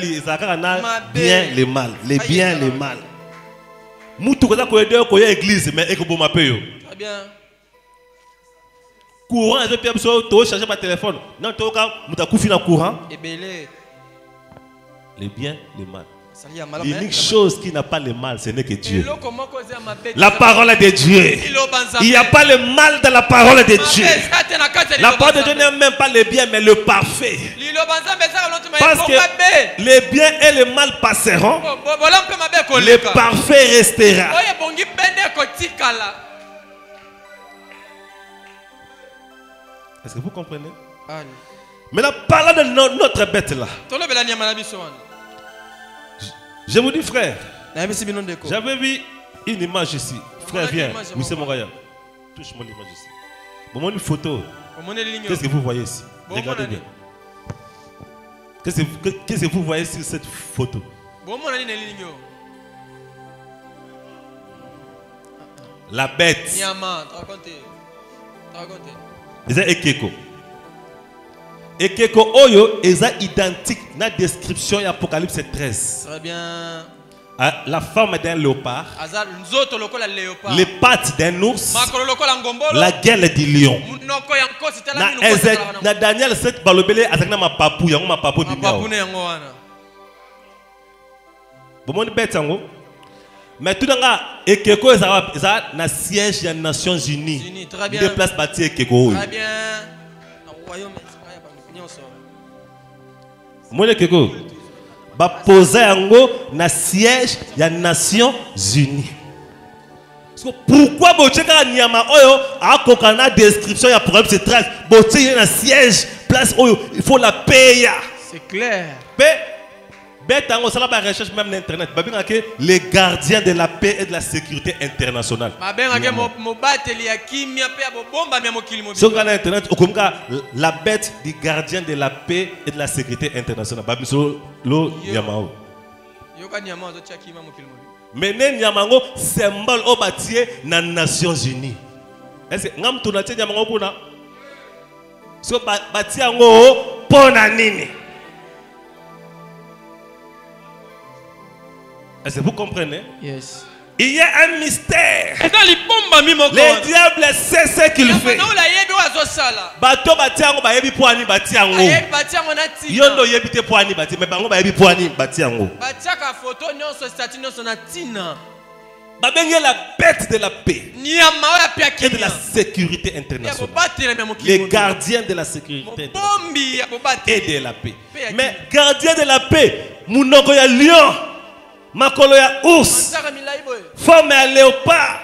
Speaker 2: bien, les mal. Les biens, les mal. Moutou koza ko aider ko église mais eko boma payo. Très bien. Courant et puis to charger ma téléphone. Non to ka mutakufi na courant. Ebele. Les biens, les mal. L'unique chose qui n'a pas le mal, ce n'est que Dieu. La parole de Dieu. Il n'y a pas le mal dans la parole de Dieu. La parole de Dieu n'est même pas le bien, mais le parfait. Parce que les biens et le mal passeront, le parfait restera. Est-ce que vous comprenez? Maintenant, parlons de notre bête là. Je vous dis frère, j'avais vu une image ici. Frère, viens. Oui, c'est mon gars. Touche-moi l'image ici. Bon, une photo. Qu'est-ce que vous voyez ici? Regardez bien. Qu'est-ce que vous voyez sur cette photo? La bête. C'est Ekeko. Ekeko Oyo est identique dans la description de l'Apocalypse 13. Très bien. La forme d'un léopard, les pattes d'un ours, la gueule du lion. Dans Daniel 7, ma papou, ma papou mais tout le monde Ekeko est un siège des Nations Unies. Il place bâti Ekeko. Très bien. Moi Ekeko va poser un siège des Nations Unies. Pourquoi Bocheka Nyama Oyo a kokana description ya problème c'est 13 Bocheka un siège place Oyo il faut la payer. C'est clair. Recherche même l'internet. Les gardiens de la paix et de la sécurité internationale. Sur l'internet, la bête du gardien de la paix et de la sécurité internationale. Mais Nyamango symbole au bâtiment dans les Nations Unies. Est-ce que nous avons Nyamango pour nous? So bâtiment pour nini? Est-ce que vous comprenez? Yes. Il y a un mystère. Le diable sait ce qu'il fait. Bato batiango ba yebi poani batiango. Yondo yebi te poani bati mais bango ba yebi poani batiango. Batiaka photo nyonso statut nyonso na tina. Babenge la bête de la paix et de la sécurité internationale. Les gardiens de la sécurité et de la paix. Mais gardien de la paix, munoko ya lion. Makolo ya ours, forme ya léopard,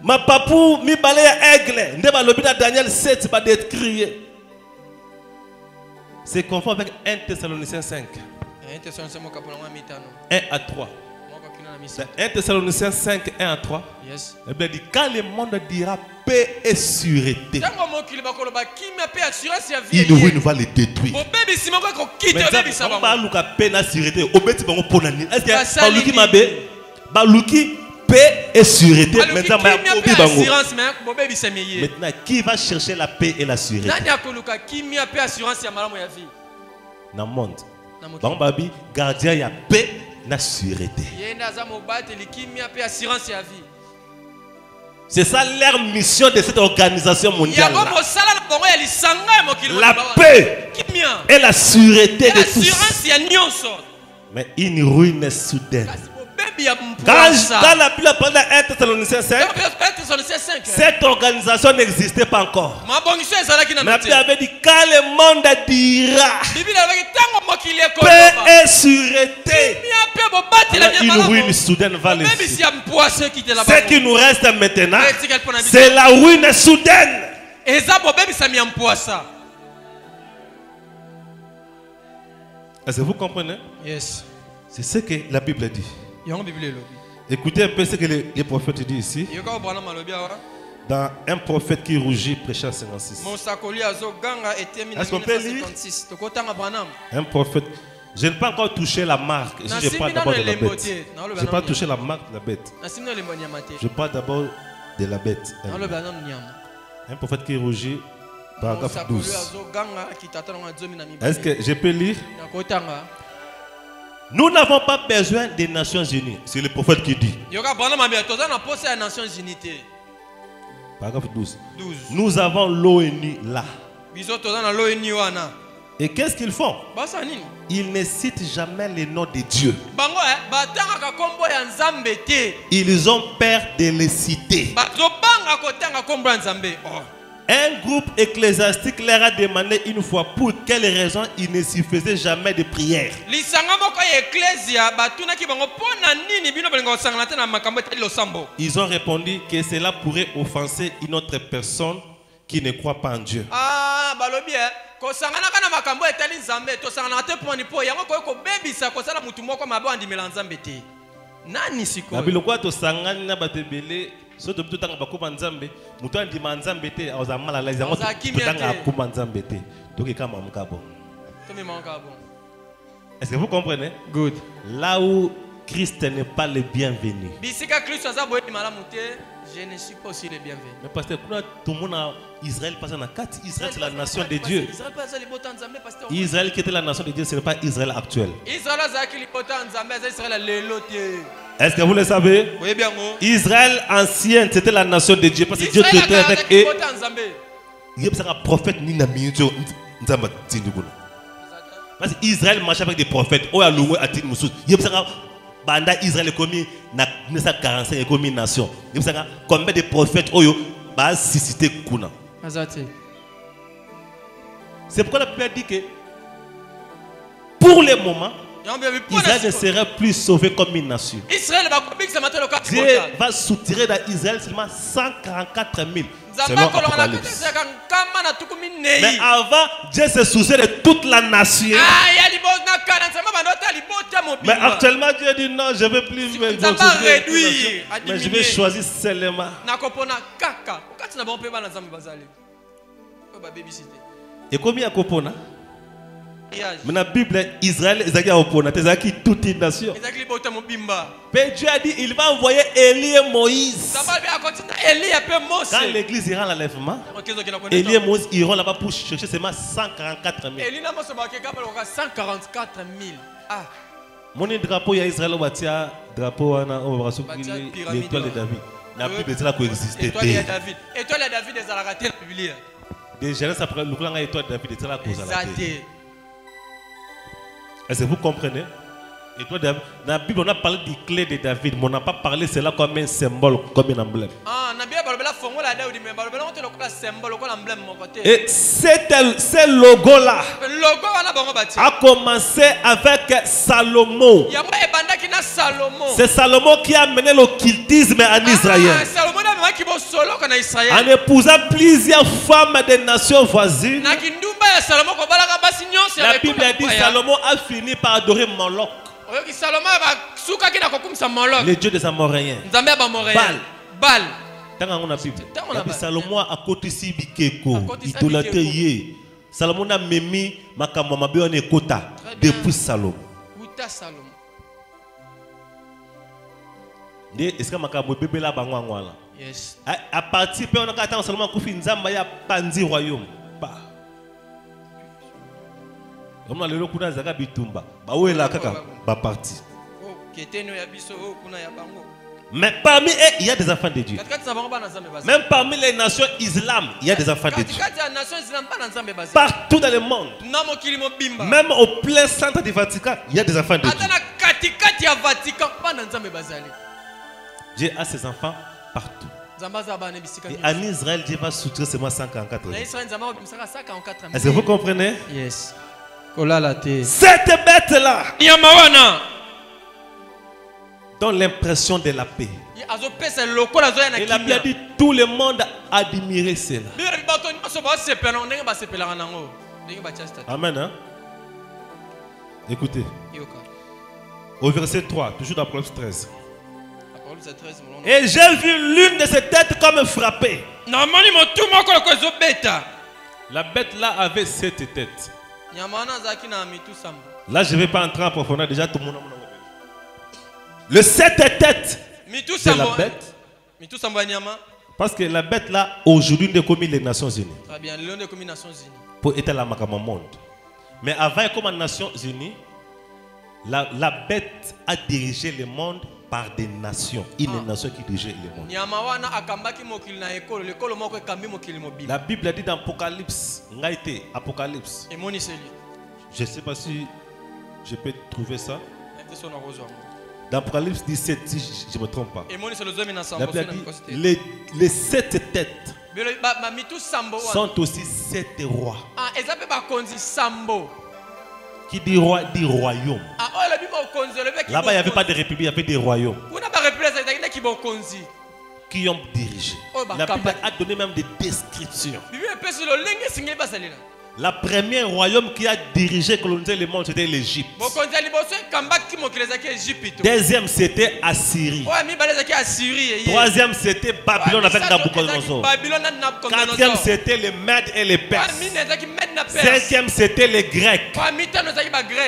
Speaker 2: ma papou mi balé ya aigle, nde balobi na Daniel 7 ba décrire. C'est conforme avec 1 Thessaloniciens 5. 1 à 3. 1 Thessaloniciens 5, 1 à 3.
Speaker 3: Yes.
Speaker 2: La Bible dit, quand le monde dira paix et sûreté, il va les détruire. Maintenant, on va louer paix et sûreté. Paix et sûreté. Maintenant, qui va chercher la paix et la sûreté? Dans le monde. Gardien, il y a paix et la sûreté. C'est ça leur mission de cette organisation mondiale. La paix et la sûreté de tous. Mais une ruine soudaine. Quand la Bible parle de 1 Thessaloniciens 5, cette organisation n'existait pas encore. Mais la Bible avait dit quand le monde dira paix et sûreté, une ruine soudaine va les suivre. Ce qui nous reste maintenant, c'est la ruine soudaine. Est-ce que vous comprenez?
Speaker 3: Yes.
Speaker 2: C'est ce que la Bible dit. Écoutez un peu ce que les prophètes disent ici. Dans un prophète qui rougit, prêchant 56. Est-ce qu'on peut lire? Un prophète. Je n'ai pas encore touché la marque. Je parle d'abord de la bête. Je n'ai pas touché la marque de la bête. Je parle d'abord de la bête. Un prophète qui rougit, paragraphe 12. Est-ce que je peux lire? Nous n'avons pas besoin des Nations Unies. C'est le prophète qui dit. Paragraphe 12. Nous avons l'ONU là. Et qu'est-ce qu'ils font? Ils ne citent jamais les noms de Dieu. Ils ont peur de les citer. Un groupe ecclésiastique leur a demandé une fois pour quelle raison il ne s'y faisait jamais de prière. Ils ont répondu que cela pourrait offenser une autre personne qui ne croit pas en Dieu. Est-ce que vous comprenez?
Speaker 3: Good.
Speaker 2: Là où Christ n'est pas le bienvenu.
Speaker 3: Je ne suis pas aussi le bienvenu.
Speaker 2: Mais parce que tout le monde a Israël passe dans 4. Israël c'est la nation de Dieu. Israël qui était la nation de Dieu, ce n'est pas Israël actuel. Est-ce que vous le savez?
Speaker 3: Oui, bien.
Speaker 2: Israël ancien, c'était la nation de Dieu parce que Dieu traitait avec eux. Il y a un prophète ni na minute parce que Israël marchait avec des prophètes. Oh, il y a Banda Israël est commis na 1945 est commis nation. Il y a combien de prophètes oyo ba suscité kuna. C'est pourquoi la Bible dit que pour le moment Israël ne sera plus sauvé comme une nation. Dieu va soutirer dans Israël seulement 144 000 selon Apocalypse. Mais avant, Dieu se souciait de toute la nation. Mais actuellement, Dieu dit non, je ne veux plus me réduire. Mais je vais choisir seulement. Et combien de Kopona? Mais la Bible, Israël, c'est toute une nation. Mais Dieu a dit il va envoyer Élie et Moïse. Quand l'église ira à l'enlèvement, Élie et Moïse iront là-bas pour chercher seulement 144 000. Mon drapeau, il y a Israël, drapeau, l'étoile de David. La Bible, c'est là qu'on existe.
Speaker 3: Étoile de David. Étoile de David, c'est la Bible.
Speaker 2: Déjà, ça prend le plan étoile de David, c'est là qu'on existe. Est-ce que vous comprenez? Et toi, dans la Bible, on a parlé des clés de David, mais on n'a pas parlé de cela comme un symbole, comme un emblème. Et ce logo-là a commencé avec Salomon. C'est Salomon qui a mené l'occultisme en Israël. En épousant plusieurs femmes des nations voisines. Bible a dit Salomon a fini par adorer Moloch. Le dieu des Amoréens. Baal. Salomon a côté bikeko. Idolâtrie. Salomon a memi makambo mabe on ekota depuis Salomon. Est-ce que makambo bébé là bango ngwala?
Speaker 3: Yes.
Speaker 2: À partir de on a attend Salomon ko fi nzamba ya pandi royaume. Ba. Comme na lelo kuna zaka bitumba. Ba wela kaka ba parti. Mais parmi eux, il y a des enfants de Dieu. Même parmi les nations islam, il y a des enfants de Dieu. Partout dans le monde. Même au plein centre du Vatican, il y a des enfants de Dieu. Dieu a ses enfants partout. Et en Israël, Dieu va soutenir seulement 144. Est-ce que vous comprenez?
Speaker 3: Yes.
Speaker 2: Cette bête-là donne l'impression de la paix. Et la Bible a dit tout le monde a admiré cela. Amen. Hein? Écoutez. Au verset 3, toujours dans Proverbe 13. Et j'ai vu l'une de ces têtes comme frappée. La bête là avait 7 têtes. Là, je ne vais pas entrer en profondeur. Déjà, tout le monde. Le 7 têtes, c'est la bête. Parce que la bête là, aujourd'hui, n'est commis les Nations Unies.
Speaker 3: Très bien, l'un des commis Nations Unies.
Speaker 2: Pour être la monde. Mais avant, comme les Nations Unies, la bête a dirigé le monde par des nations. Une nation qui dirigeait le monde. La Bible a dit dans Apocalypse, Apocalypse. Je ne sais pas si je peux trouver ça. Dans Apocalypse 17, si je ne me trompe pas. La Bible a dit les 7 têtes sont aussi 7 rois. Qui dit roi dit royaume. Là-bas, il n'y avait pas de république, il y avait des royaumes qui ont dirigé. La Bible a donné même des descriptions. La première royaume qui a dirigé, colonisé le monde, c'était l'Égypte. Deuxième, c'était Assyrie. Troisième, c'était Babylone avec Nabucodonosor. Quatrième, c'était les Mèdes et les Perses. Cinquième, c'était les Grecs.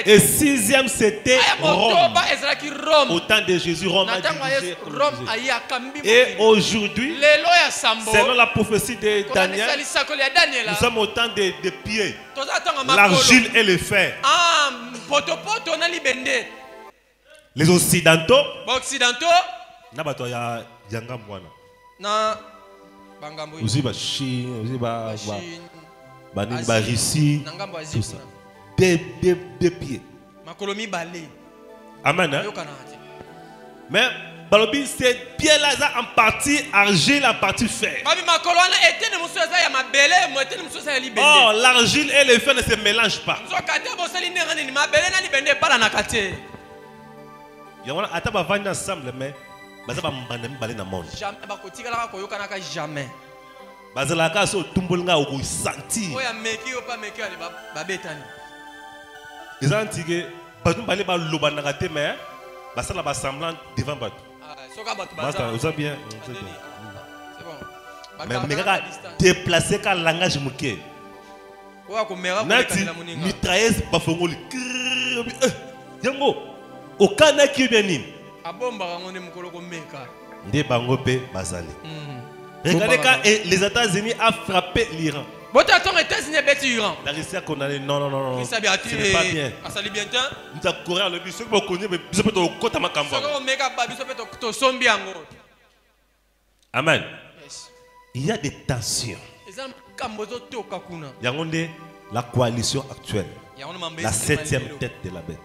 Speaker 2: Et sixième, c'était Rome. Au temps de Jésus, Rome a dirigé. Et aujourd'hui, selon la prophétie de Daniel, nous sommes au temps de Pierre. L'argile et le fer. Les occidentaux. Aussi Chine, aussi Russie, tout ça. Des pieds. Amen. Hein? Mais Balobi, ces pieds-là en partie argile, en partie fer. Oh, l'argile et le fer ne se mélangent pas. Il y a un ensemble, mais jamais. Bazalaka so tumbolnga au santi. Ils ont dit que Badou balé ba loba nagate mais basala ba semblant devant Badou. Basta, vous avez bien. C'est bon. Mais kaka déplacer ka langage muké. Nati mitrailleuse ba fongoli. Yango okana ki bien nini.
Speaker 3: Abomba ngone mukolo ko meka.
Speaker 2: Nde bango pe bazali. Regardez quand les États-Unis ont frappé l'Iran. La Russie a condamné. Non. Ce n'est pas bien. Nous avons Corée le but. Ce que vous connaissez, mais vous pouvez au côté de ma campagne. Amen. Il y a des tensions. Il y a la coalition actuelle. La 7e tête de la bête.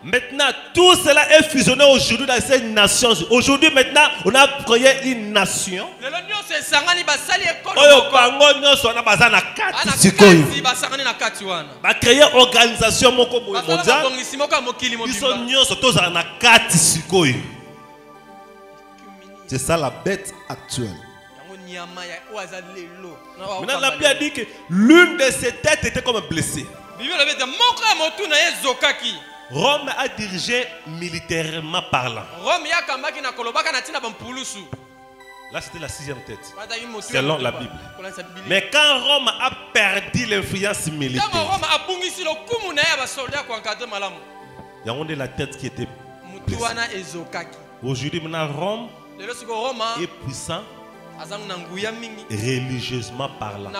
Speaker 2: Maintenant, tout cela est fusionné aujourd'hui dans ces nations. Aujourd'hui, maintenant, on a créé une nation. On a créé une organisation mondiale. C'est ça la bête actuelle. Maintenant, la Bible a dit que l'une de ses têtes était comme blessée. Rome a dirigé militairement parlant. Là, c'était la 6e tête, selon la Bible. Mais quand Rome a perdu l'influence militaire, il y a la tête qui était blessée. Aujourd'hui, maintenant, Rome est puissant religieusement parlant.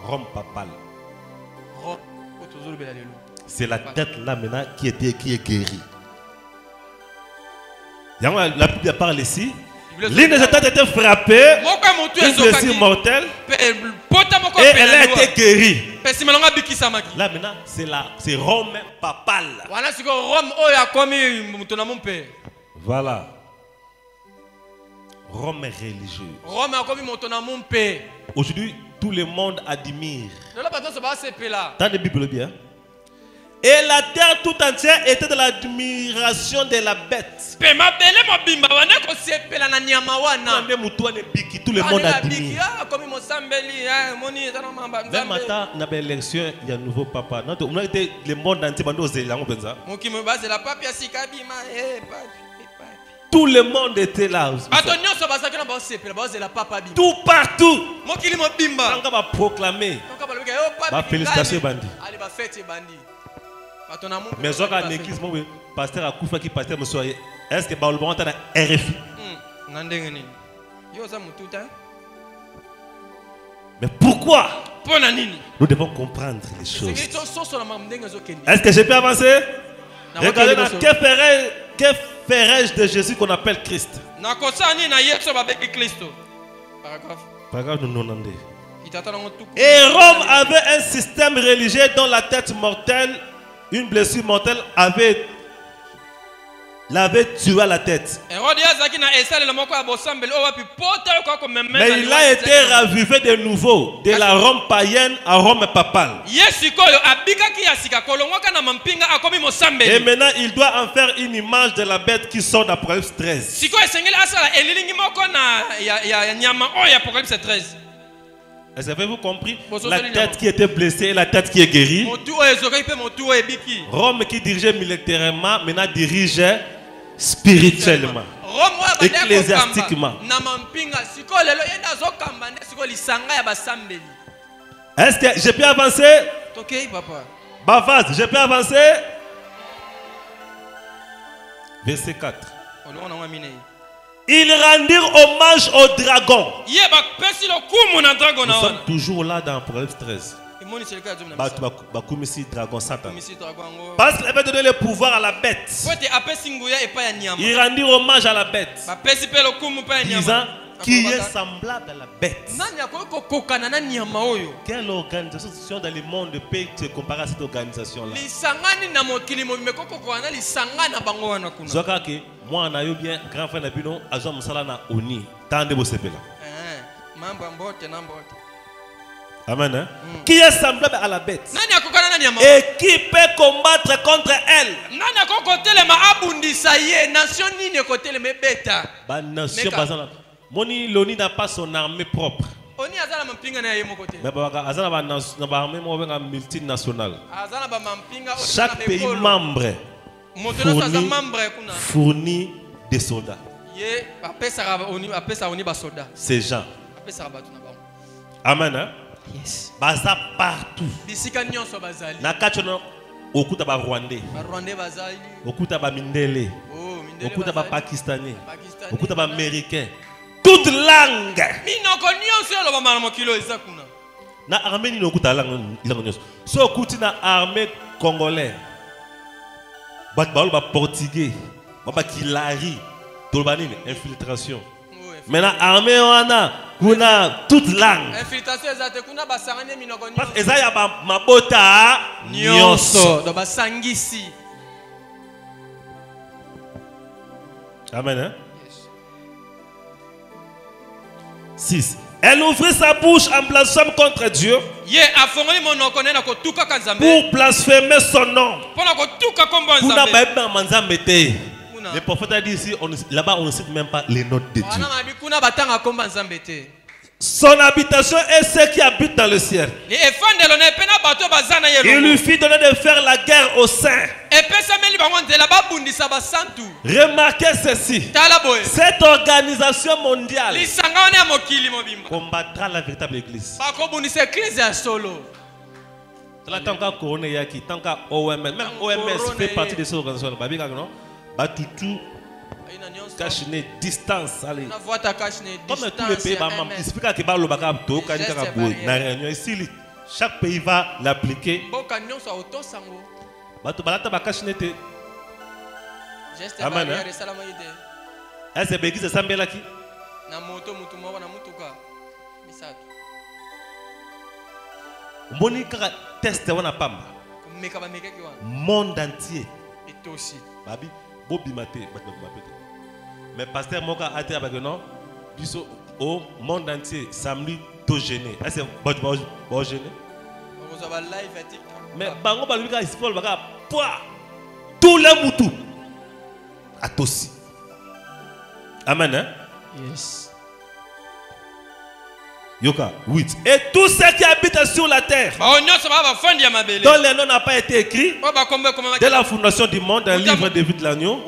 Speaker 2: Rome papale. C'est la tête là maintenant qui est guérie. La Bible parle ici. L'une de ses têtes était frappée, une blessure mortelle, et elle a été guérie. Là maintenant, c'est Rome papale. Voilà. Rome est religieuse. Aujourd'hui, tout le monde admire. Dans la Bible bien. Et la terre tout entière était de l'admiration de la bête. Tout le monde admire. Même maintenant, dans l'élection, il y a un nouveau papa. Le monde entier, tout le monde était là. Tout partout. On va proclamer. Félicitations, Bandi. Mais ce que l'église, pasteur a Koufa qui pasteur me soyez. Est-ce que Baoulbon est un RFI? Mais pourquoi? Nous devons comprendre les choses. Est-ce que je peux avancer? Regardez dans que ferais-je de Jésus qu'on appelle Christ? Paragraphe 90. Et Rome avait un système religieux dont la tête mortelle, une blessure mortelle l'avait tué à la tête. Mais il a été ravivé de nouveau de la Rome païenne à Rome papale. Et maintenant il doit en faire une image de la bête qui sort d'Apocalypse 13. Est-ce que avez-vous compris? La tête qui était blessée et la tête qui est guérie. Rome qui dirigeait militairement, maintenant dirige spirituellement, ecclésiastiquement. Est-ce que je peux avancer? Bavaz, je peux avancer? Verset 4. Ils rendirent hommage au dragon. Nous sommes toujours là dans Apocalypse 13. Dragon Satan. Parce qu'il avait donné le pouvoir à la bête. Ils rendirent hommage à la bête, disant qui est semblable à la bête. Quelle organisation dans le monde peut se comparer à cette organisation-là? Moi, on a eu bien grand frère Nabino, Azam Musala Oni. Tande Bosepela. Amen. Hein? Qui est semblable à la bête et qui peut combattre contre elle? Nation Moni Loni n'a pas son armée propre. Mais armée multinationale. Chaque pays membre fournit des soldats. Ces gens. Amen. Hein?
Speaker 4: Yes.
Speaker 2: Baza partout. Nakachono okuta ba Rwandais. Okuta ba Mindele. Okuta ba Pakistanais. Okuta ba Américain. Toute langue. Na armée ni okuta langue. So okuti na armée congolais. Ba portugais. Ba kilari. Tolbani infiltration. Maintenant armée wana kuna toute langue. Parce que ezaya ba mabota nyonso do basangisi. Amen. Hein? 6. Elle ouvrit sa bouche en blasphème contre Dieu pour blasphémer son nom. Le prophète a dit ici, là-bas on ne cite même pas les notes de Dieu. Son habitation est ceux qui habitent dans le ciel. Il lui fit donner de faire la guerre aux saints. Remarquez ceci. Cette organisation mondiale combattra la véritable église. Tant qu'à OMS, même OMS fait partie de cette organisation. Batutu, Kachine, distance. Comme tous les pays, il explique que la réunion ici, chaque pays va l'appliquer. Amen. Est-ce que l'église est sambela qui? Monika teste wana pamba. Monde entier. Babi, bobi mate, mais pasteur Moka a dit avec non, au monde entier, samedi tout gêné. Est-ce que bon gêné? Mais bango balubika ispol baka poa tous les moutou à tossi. Amen hein?
Speaker 3: Yes.
Speaker 2: Yoka 8. Et tous ceux qui habitent sur la terre, dont les noms n'ont pas été écrits dès la fondation du monde, un livre de vie de l'agneau,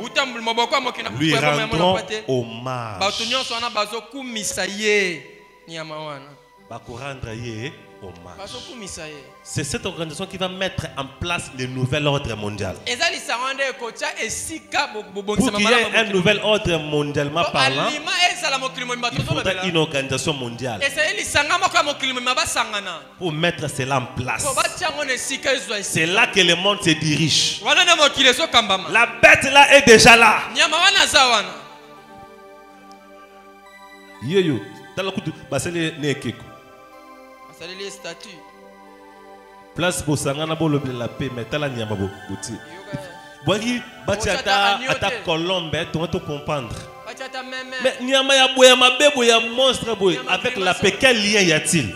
Speaker 2: lui rendront hommage. C'est cette organisation qui va mettre en place le nouvel ordre mondial. Pour qu'il y ait un nouvel ordre mondialement parlant, il faudra une organisation mondiale pour mettre cela en place. C'est là que le monde se dirige. La bête là est déjà là. Yo, place pour sangana bolo la paix mais tala nyama boti. Bogi batiata ata colombe to comprendre. Mais nyama ya boya mabe boya monstre boy avec la paix quel lien y a-t-il?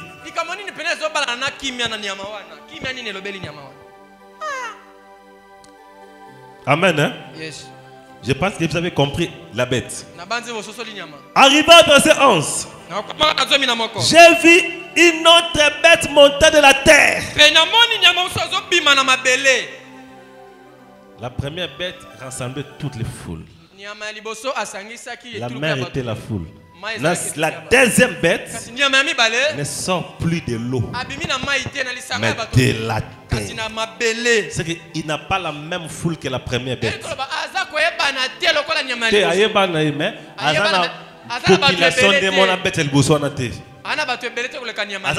Speaker 2: Amen hein?
Speaker 3: Yes.
Speaker 2: Je pense que vous avez compris la bête. Arrivé au verset 11. J'ai vu une autre bête monter de la terre. La première bête rassemblait toutes les foules. La mer était la foule. La deuxième bête ne sort plus de l'eau, mais de la terre. C'est qu'il n'a pas la même foule que la première bête. Population de mon bête elle bosso na te. Azana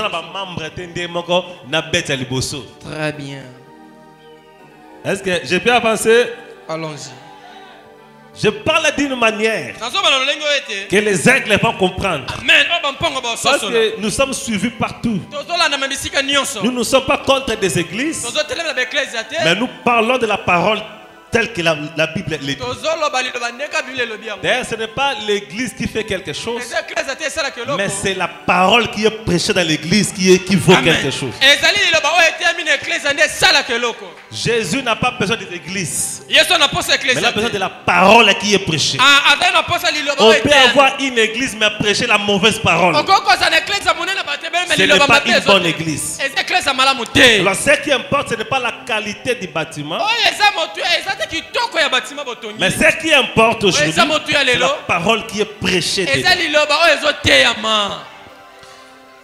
Speaker 2: ba membre tende moko na bête elle bosso.
Speaker 3: Très bien.
Speaker 2: Est-ce que je peux avancer?
Speaker 3: Allons-y.
Speaker 2: Je parle d'une manière que les aigles vont comprendre. Parce que nous sommes suivis partout. Nous ne sommes pas contre des églises, mais nous parlons de la parole telle que la Bible le dit. D'ailleurs, ce n'est pas l'église qui fait quelque chose, mais c'est la parole qui est prêchée dans l'église qui vaut quelque chose. Jésus n'a pas besoin de l'église, mais il a besoin de la parole qui est prêchée. On peut avoir une église mais prêcher la mauvaise parole. Ce n'est pas une bonne église. Alors ce qui importe, ce n'est pas la qualité du bâtiment, mais ce qui importe aujourd'hui, c'est la parole qui est prêchée dedans.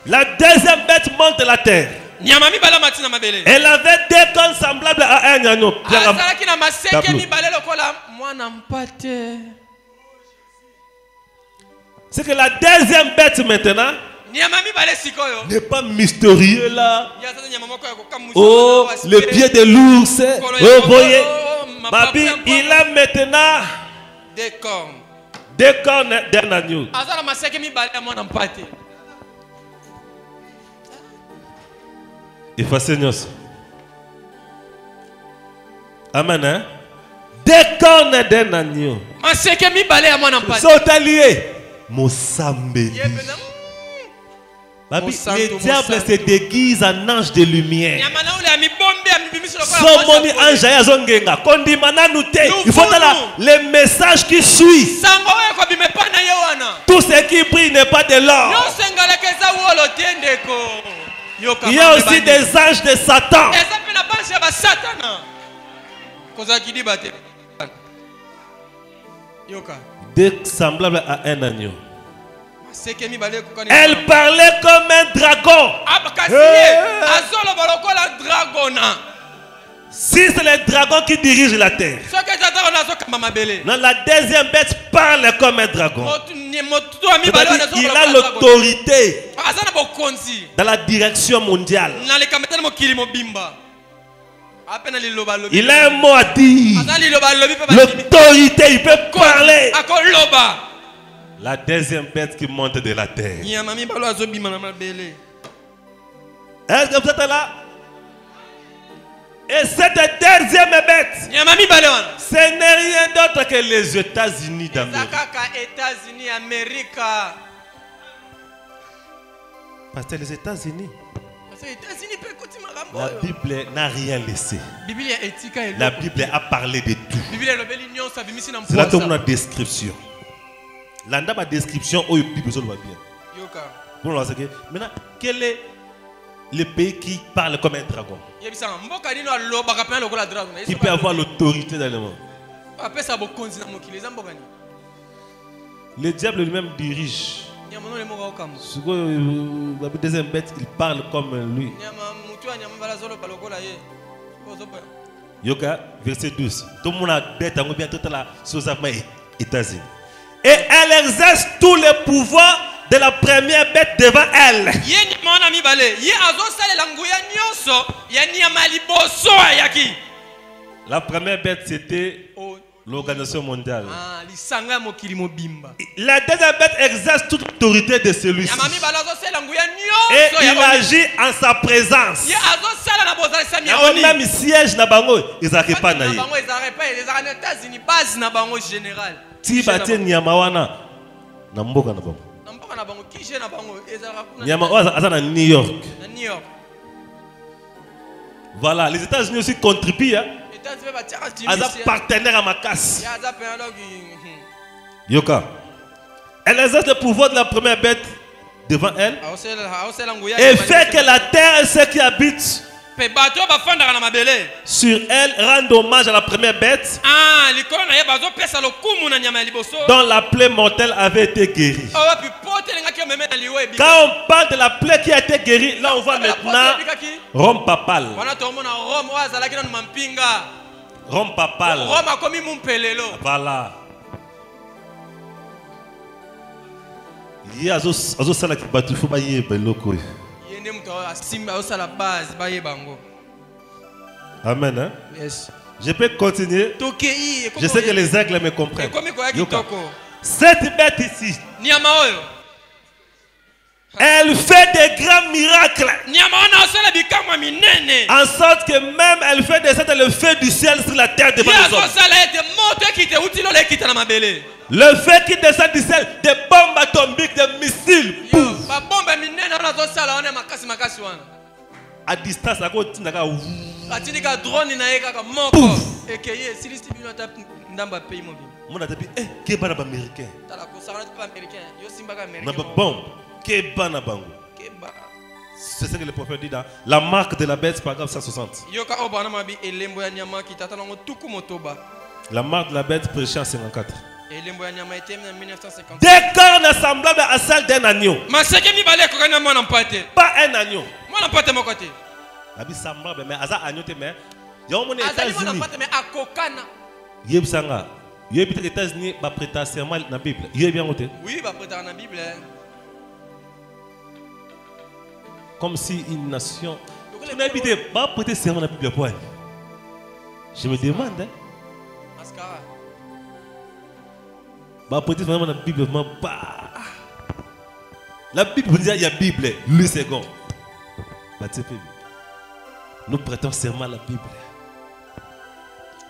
Speaker 2: La deuxième bête monte de la terre. Elle avait deux cornes semblables à un agneau. C'est que la deuxième bête maintenant n'est pas mystérieux là. Oh, le pied de l'ours. Oh, voyez. Babi, il a maintenant deux cornes d'un agneau. Effacez nous. Amen. Hein? Deux cornes d'un agneau. Sont alliés. Mosambeli. Babi, le diable se déguise en ange de lumière. Somoni Anjaya Zongenga. Kondimana Nute. Il faut là les messages qui suivent. Tout ce qui brille n'est pas de l'or. Il y a aussi des anges de Satan. Semblable à un agneau. Elle parlait comme un dragon. Si c'est le dragon qui dirige la terre. Non, la deuxième bête parle comme un dragon. Il a l'autorité dans la direction mondiale. Il a un mot à dire. L'autorité, il peut parler. La deuxième bête qui monte de la terre. Est-ce que vous êtes là? Et cette deuxième bête, ce n'est rien d'autre que les États-Unis d'Amérique. Parce que les États-Unis, la Bible n'a rien laissé. La Bible a parlé de tout. C'est là comme une description. La description, où la Bible va bien. Maintenant, quel est le pays qui parle comme un dragon? Qui peut avoir l'autorité dans le monde? Le diable lui-même dirige. La deuxième bête, il parle comme lui. Yoga, verset 12. Tout le monde a bête, on bien tout la chose États-Unis. Et elle exerce tous les pouvoirs de la première bête devant elle. La première bête, c'était l'organisation mondiale. La deuxième bête exerce toute l'autorité de celui-ci. Et il agit en sa présence. Même siège na bango, ils n'arrivent pas naïe. Si batie nyamawana na mboka na bango. Nyamawana à New York. Voilà, les États-Unis aussi contribuent. As partenaire à ma casse. Yoka. Elle exerce le pouvoir de la première bête devant elle. Et fait que la terre et ceux qui habitent sur elle rendent hommage à la première bête dont la plaie mortelle avait été guérie. Quand on parle de la plaie qui a été guérie, là on voit maintenant Rome papale. Rome papale. Voilà. Il y a des salles qui battent, il faut pas y aller. Amen. Hein?
Speaker 3: Yes.
Speaker 2: Je peux continuer. Je sais que les aigles me comprennent. Cette bête ici, elle fait des grands miracles. En sorte que même elle fait descendre le feu du ciel sur la terre devant les hommes. Le feu qui descend du ciel, des bombes atomiques, des missiles. À distance, à côté, c'est ce que le prophète dit dans la marque de la bête, paragraphe 160. La marque de la bête, prêchée en 54. Des cornes semblables à celles d'un agneau. Pas un agneau. La semblable, mais à agneau, mais il y a un États-Unis. Yebsanga. Il y a des États-Unis qui prêtent serment dans la Bible. Il y a bien noté.
Speaker 3: Oui, bah prêter dans la Bible.
Speaker 2: Comme si une nation. Tu n'as pas prêté serment dans la Bible. Je me demande.
Speaker 3: Mascara.
Speaker 2: Bah prêter vraiment dans la Bible. La Bible, vous dites, il y a la Bible. Le second. Nous prêtons serment à la Bible.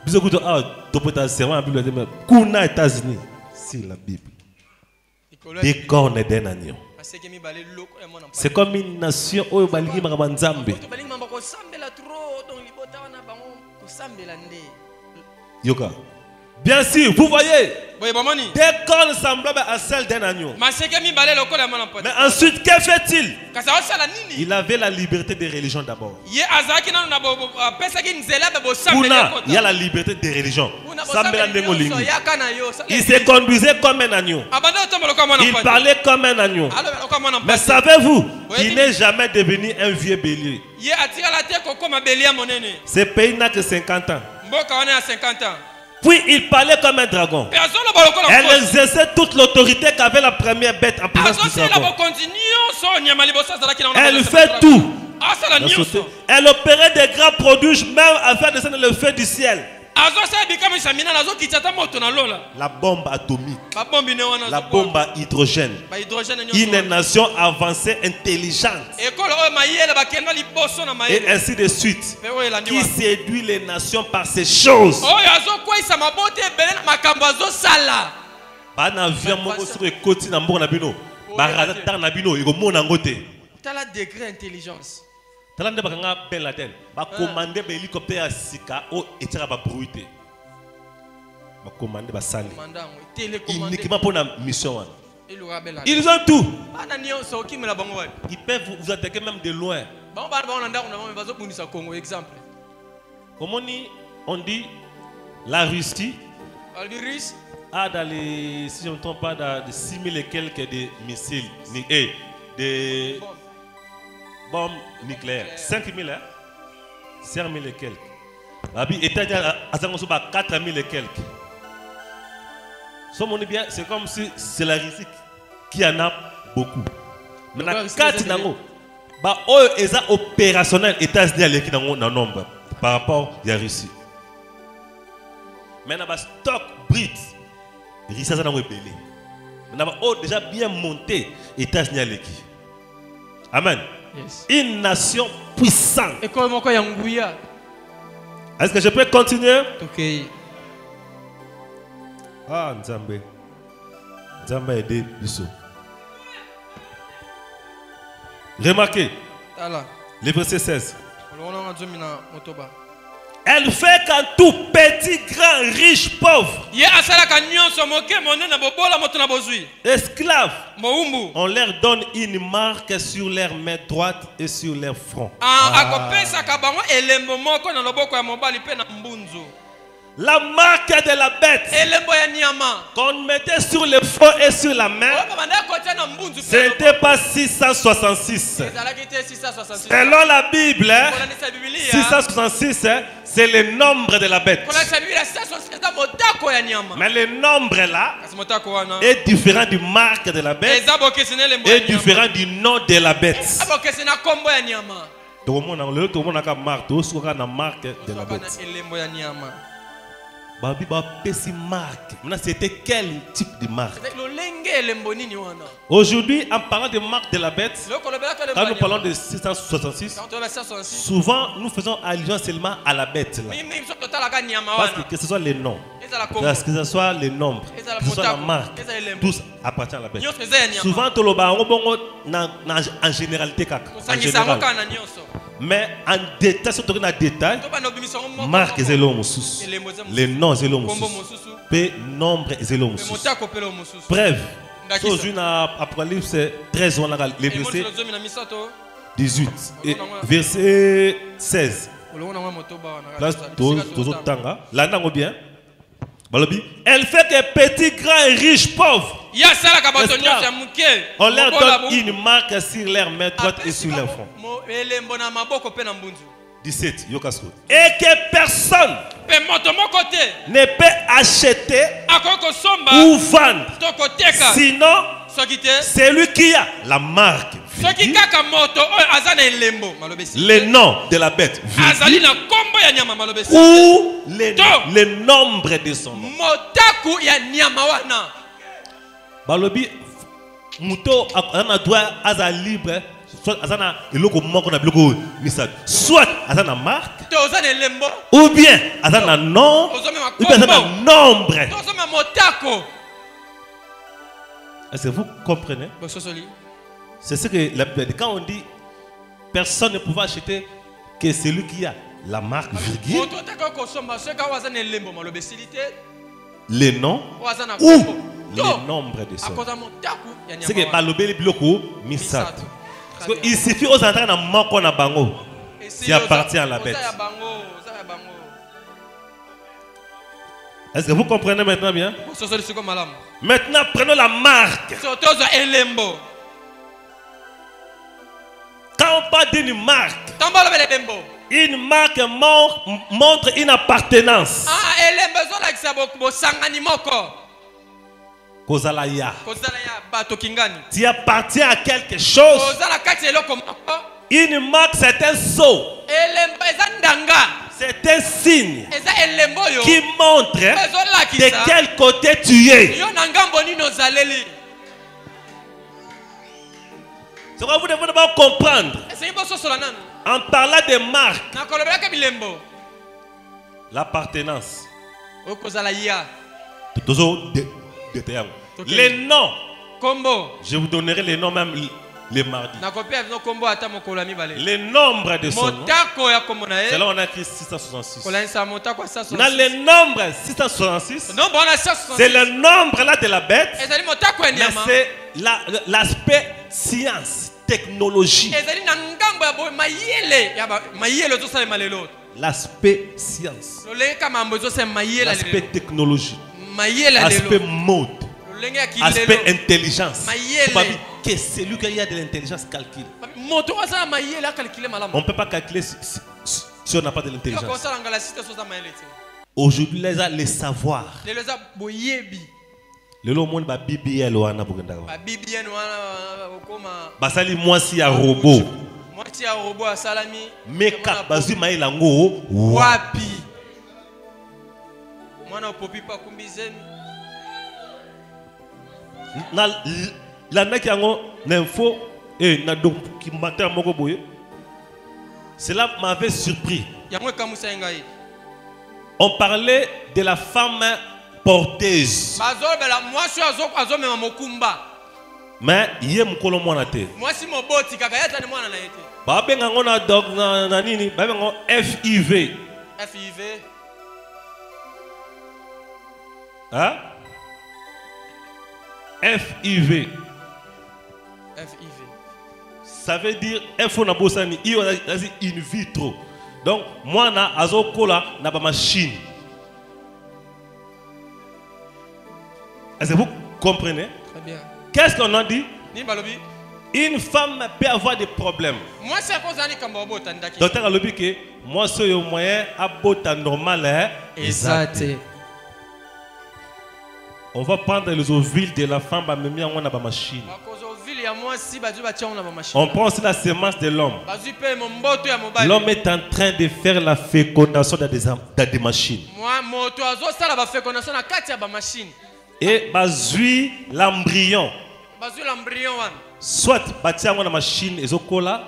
Speaker 2: Bisous de tu prêtes serment à la Bible. Kuna États-Unis, c'est la Bible. Des cornes d'un agneau. C'est comme une nation où balingi mabanzambe. Yoka. Bien sûr, vous voyez. Des cornes semblables à celles d'un agneau. Mais ensuite, que fait-il? Il avait la liberté de religion d'abord. Il y a la liberté de religion. Il se conduisait comme un agneau. Il parlait comme un agneau. Mais savez-vous, il n'est jamais devenu un vieux bélier. Ce pays n'a que 50 ans. Puis il parlait comme un dragon. Elle exerçait toute l'autorité qu'avait la première bête en présence du dragon. Elle fait tout. Elle opérait des grands prodiges même afin de descendre le feu du ciel. La bombe atomique, la bombe à hydrogène, une nation avancée, intelligente, et ainsi de suite, qui séduit les nations par ces choses.
Speaker 3: Degré intelligence.
Speaker 2: Talande bakanga Ben Laden ba commander ba hélicoptère à sika o etira ba bruité ba commander ba sali uniquement pour la mission. Ils ont tout. Ils peuvent vous attaquer même de loin. Comment on dit la Russie a dans les, si je ne me trompe pas, dans 6 000 et quelques de missiles et de bombes nucléaires. 5 000, hein? 5 000 et quelques. À 4 000 et quelques. C'est comme si c'est la Russie qui en a beaucoup. Maintenant, 4 nango, ils sont opérationnels États-Unis qui ont un nombre par rapport à la Russie. Maintenant, stock Brit, Russie ça n'a pas belé. Maintenant, déjà bien monté États-Unis. Amen.
Speaker 3: Yes.
Speaker 2: Une nation puissante. Est-ce que je peux continuer?
Speaker 3: Ok.
Speaker 2: Ah, Nzambe. Nzambe aidé Bissot. Remarquez. Le verset 16. Elle fait qu'en tout petit, grand, riche, pauvre, esclaves, on leur donne une marque sur leur main droite et sur leur front. La marque de la bête qu'on mettait sur le front et sur la main, ce n'était pas 666. Selon la Bible, 666, c'est le nombre de la bête. Mais le nombre là est différent du marque de la bête et différent du nom de la bête. Tout le monde a marque de la bête. C'était quel type de marque? Aujourd'hui, en parlant de marque de la bête, quand nous parlons de 666, souvent nous faisons allusion seulement à la bête là. Parce que ce soit les noms, que ce soit les nombres, que ce soit la marque, tous appartiennent à la bête. Souvent, tout le monde en généralité, en général. Mais en détail, surtout en détail, marque est l'homme sous, les noms est l'homme sous, et nombre est l'homme sous. Bref, aujourd'hui dans Apocalypse 13, les versets 18 et verset 16. Elle fait que petits, grands, riches, pauvres, on leur donne une marque sur leur main droite et sur leur front. 17. Et que personne ne peut acheter ou vendre, sinon c'est lui qui a la marque, le nom de la bête ou le nombre de son nom. Balobi muto ana droit à libre, soit azana eloko moko na biloko misad, soit azana marque ou bien azana nom ou bien azana nombre. Est-ce que vous comprenez? C'est ce que la Bible dit. Quand on dit personne ne pouvait acheter que celui qui a la marque virgule, les noms ou les nombres de son. C'est que balobeli biloko misat. Parce qu'il suffit aux entrées dans manko na bango. Qui appartient à la bête. Est-ce que vous comprenez maintenant bien? Maintenant, prenons la marque. Quand on parle d'une marque, une marque montre une appartenance. Tu appartiens à quelque chose. Une marque, c'est un sceau. C'est un signe qui montre de quel côté tu es. C'est quoi vous devez d'abord comprendre. En parlant de marques, l'appartenance. Les noms. Je vous donnerai les noms même les mardis. Les nombres de son nom. C'est là on a écrit 666. Dans le nombre 666, c'est le nombre là de la bête. Mais c'est l'aspect science, technologie. L'aspect science. L'aspect technologie. L'aspect mode. Aspect intelligence. Que celui qui a de l'intelligence calcule. On ne peut pas calculer si on n'a pas de l'intelligence. Aujourd'hui, les savoirs. Le monde va BBL ou ana buganda. Basali moi si a robot. Moi si a robot a salami. Meka bazu maila ngo wapi. Mwana popi pa kumbizeni. Na la naki yango n'info et na documentaire moko boye. Cela m'avait surpris. On parlait de la femme porteuse. Mais yé mukolo mwana te. Ba benga ngona dog na nini? Ba benga FIV. FIV. Hein? FIV. FIV. Ça veut dire info na bosani in vitro. Donc moi na azokola na ba machine. Est-ce que vous comprenez? Très bien. Qu'est-ce qu'on a dit? Une femme peut avoir des problèmes. Moi c'est quoi ça ni kamba bota ndaki. Docteur a lobi que moi c'est au moyen abota normal exact. On va prendre les ovules de la femme, on a ma machine. On prend aussi la semence de l'homme. L'homme est en train de faire la fécondation dans des machines. Et bazui l'embryon. Soit batia la machine et zokola.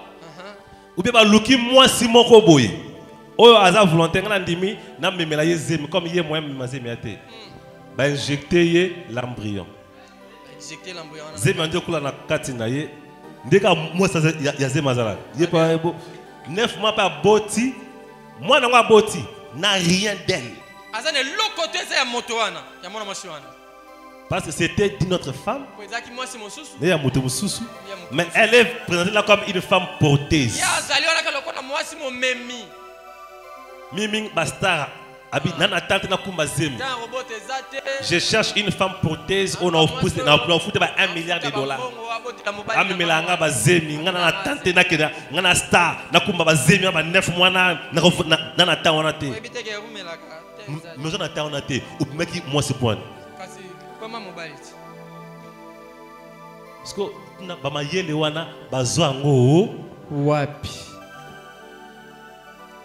Speaker 2: Ou bien baluki moi si moko boye. Oyo aza volontaire ngandimi na memela yezemi comme yé moi mazemi ate. Ba injecter l'embryon. Injecter l'embryon. Zemi ande kula na kati na ye. Ndeka moi ça ya zema zala. Yé pa 9 mois pas boti. Moi na boti n'a rien d'elle. Azane lokote ça ya moto wana. Ya mona masiwana. Parce que c'était notre femme. Mais elle est présentée là comme une femme porteuse. Miming Bastara. Je cherche une femme porteuse. On a foutu 1 milliard de dollars. Parce que bama yele wana bazwa ngo wapi.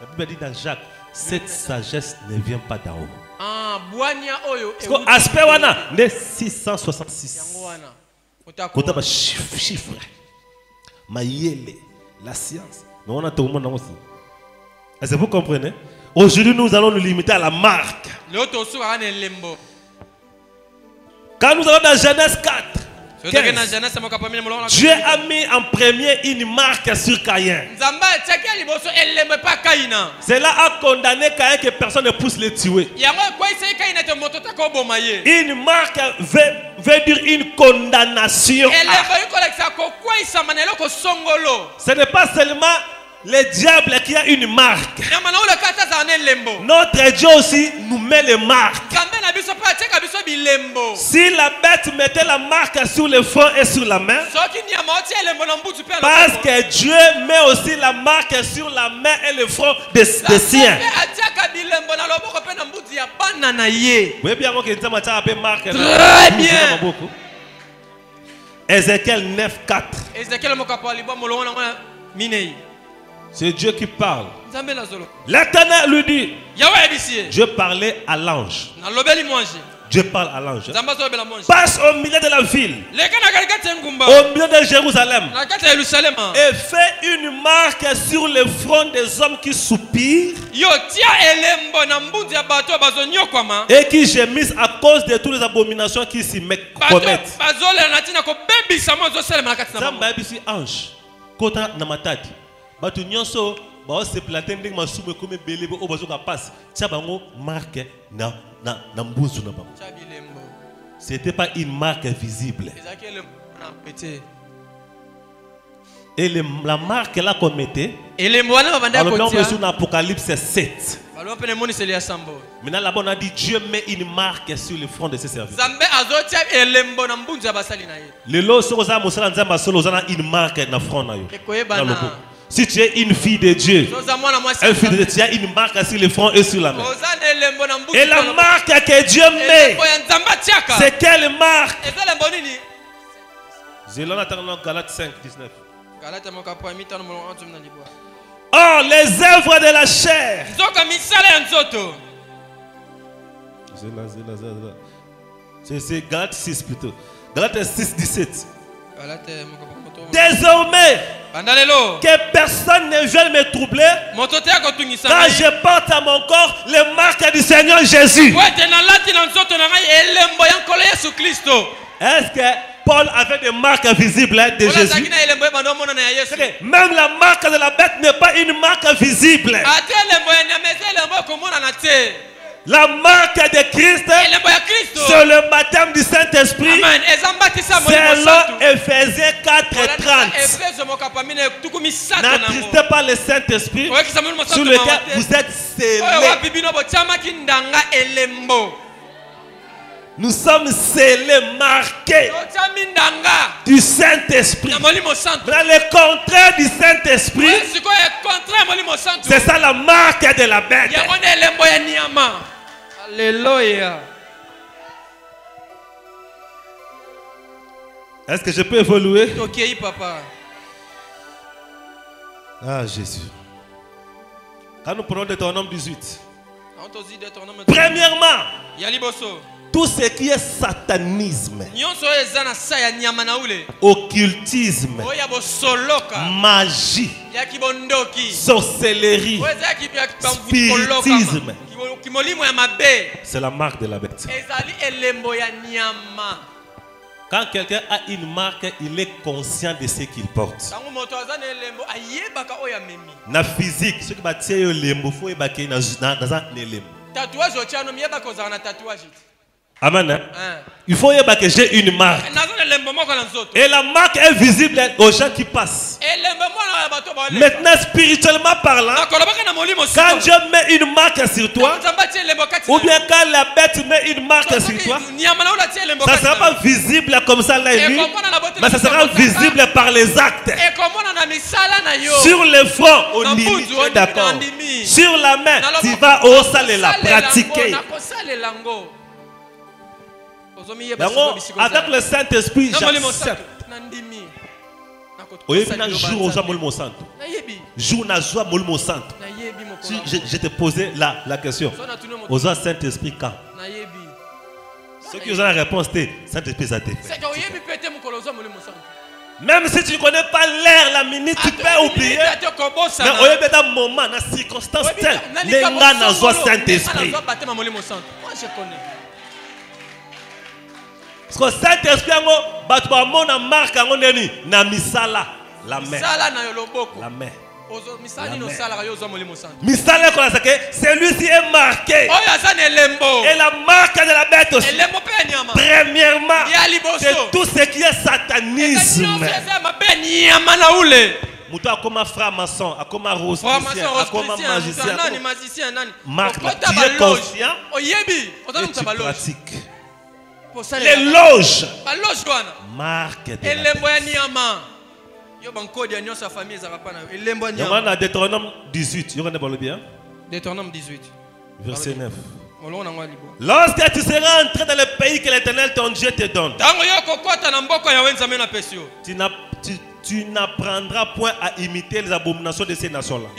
Speaker 2: La Bible dit dans Jacques, cette sagesse ne vient pas d'en haut. Ah, boania oyo. Parce que aspect wana ne 666. Kota ba chiffre. Ma yele, la science. Mais on a tout le monde aussi. Est-ce que vous comprenez? Aujourd'hui, nous allons nous limiter à la marque. Quand nous allons dans Genèse 4, Dieu a mis en premier une marque sur Caïn. Cela a condamné Caïn que personne ne puisse le tuer. Une marque veut dire une condamnation. Ce n'est pas seulement le diable qui a une marque. Notre Dieu aussi nous met les marques. Si la bête mettait la marque sur le front et sur la main, parce que Dieu met aussi la marque sur la main et le front des siens. Très bien. Ézéchiel 9:4. C'est Dieu qui parle. L'Éternel lui dit, Dieu parlait à l'ange. Dieu parle à l'ange. Passe au milieu de la ville, au milieu de Jérusalem, et fais une marque sur le front des hommes qui soupirent et qui gémissent à cause de toutes les abominations qui s'y commettent. Ange, kota namatadi. Batu nyonso ba se planter ndenge masumu comme belebe o bazoka passe tia bango marque na mbuzu na bango. C'était pas une marque visible. Et la marque là qu'on mettait, alors on dans Apocalypse 7. Maintenant là-bas on a dit Dieu met une marque sur le front de ses serviteurs. Le lot sur une marque na front na yo. Si tu es une fille de Dieu, tu as une marque sur le front et sur la main. Et la marque que Dieu met, c'est quelle marque? Galates 5, 19. Or, les œuvres de la chair, c'est Galates 6 plutôt. Galates 6, 17. Désormais, que personne ne vienne me troubler, car je porte à mon corps les marques du Seigneur Jésus. Est-ce que Paul avait des marques visibles de Jésus? Même la marque de la bête n'est pas une marque visible. La marque de Christ, c'est le baptême du Saint-Esprit. Selon Ephésiens 4:30. N'attristez pas le Saint-Esprit sur lequel vous êtes scellés. Nous sommes scellés, marqués du Saint-Esprit. Dans le contraire du Saint-Esprit, c'est ça la marque de la bête. Alléluia. Est-ce que je peux évoluer?
Speaker 3: Ok, papa.
Speaker 2: Ah, Jésus. Quand nous prenons Deutéronome 18, premièrement, tout ce qui est satanisme, occultisme, magie, sorcellerie, spiritisme, c'est la marque de la bête. Quand quelqu'un a une marque, il est conscient de ce qu'il porte. Na physique, ce qui va tirer lembo, faut y baquer dans un lembo. Amen. Il faut que j'ai une marque. Et la marque est visible aux gens qui passent. Maintenant, spirituellement parlant, quand Dieu met une marque sur toi, ou bien quand la bête met une marque sur toi, ça ne sera pas visible comme ça là, mais ça sera visible par les actes. Sur le front, on limite, d'accord. Sur la main, tu vas au salle et la pratiquer. Avec le Saint-Esprit, j'accepte. Je te posais la question. Aux Saint-Esprit quand? Ceux qui ont la réponse, c'est Saint-Esprit, ça te fait. Même si tu ne connais pas l'heure, la minute, tu peux oublier. Mais au lieu d'un moment, dans la circonstance telle, les gens n'ont Saint-Esprit.
Speaker 3: Moi, je connais.
Speaker 2: Parce que Saint-Esprit a mon marque na misala la main. La main. Misala celui-ci est marqué. Et la marque de la bête aussi. Premièrement, c'est tout ce qui est satanisme. Moutou a comme franc-maçon, a comme rosicien, a comme magicien. Marque, tu es conscient et tu pratiques. Les loges. Marque de la bête. Il y a Deutéronome 18.
Speaker 3: Deutéronome 18.
Speaker 2: Verset 9. Lorsque tu seras entré dans le pays que l'Éternel ton Dieu te donne, tu n'apprendras point à imiter les abominations de ces nations-là.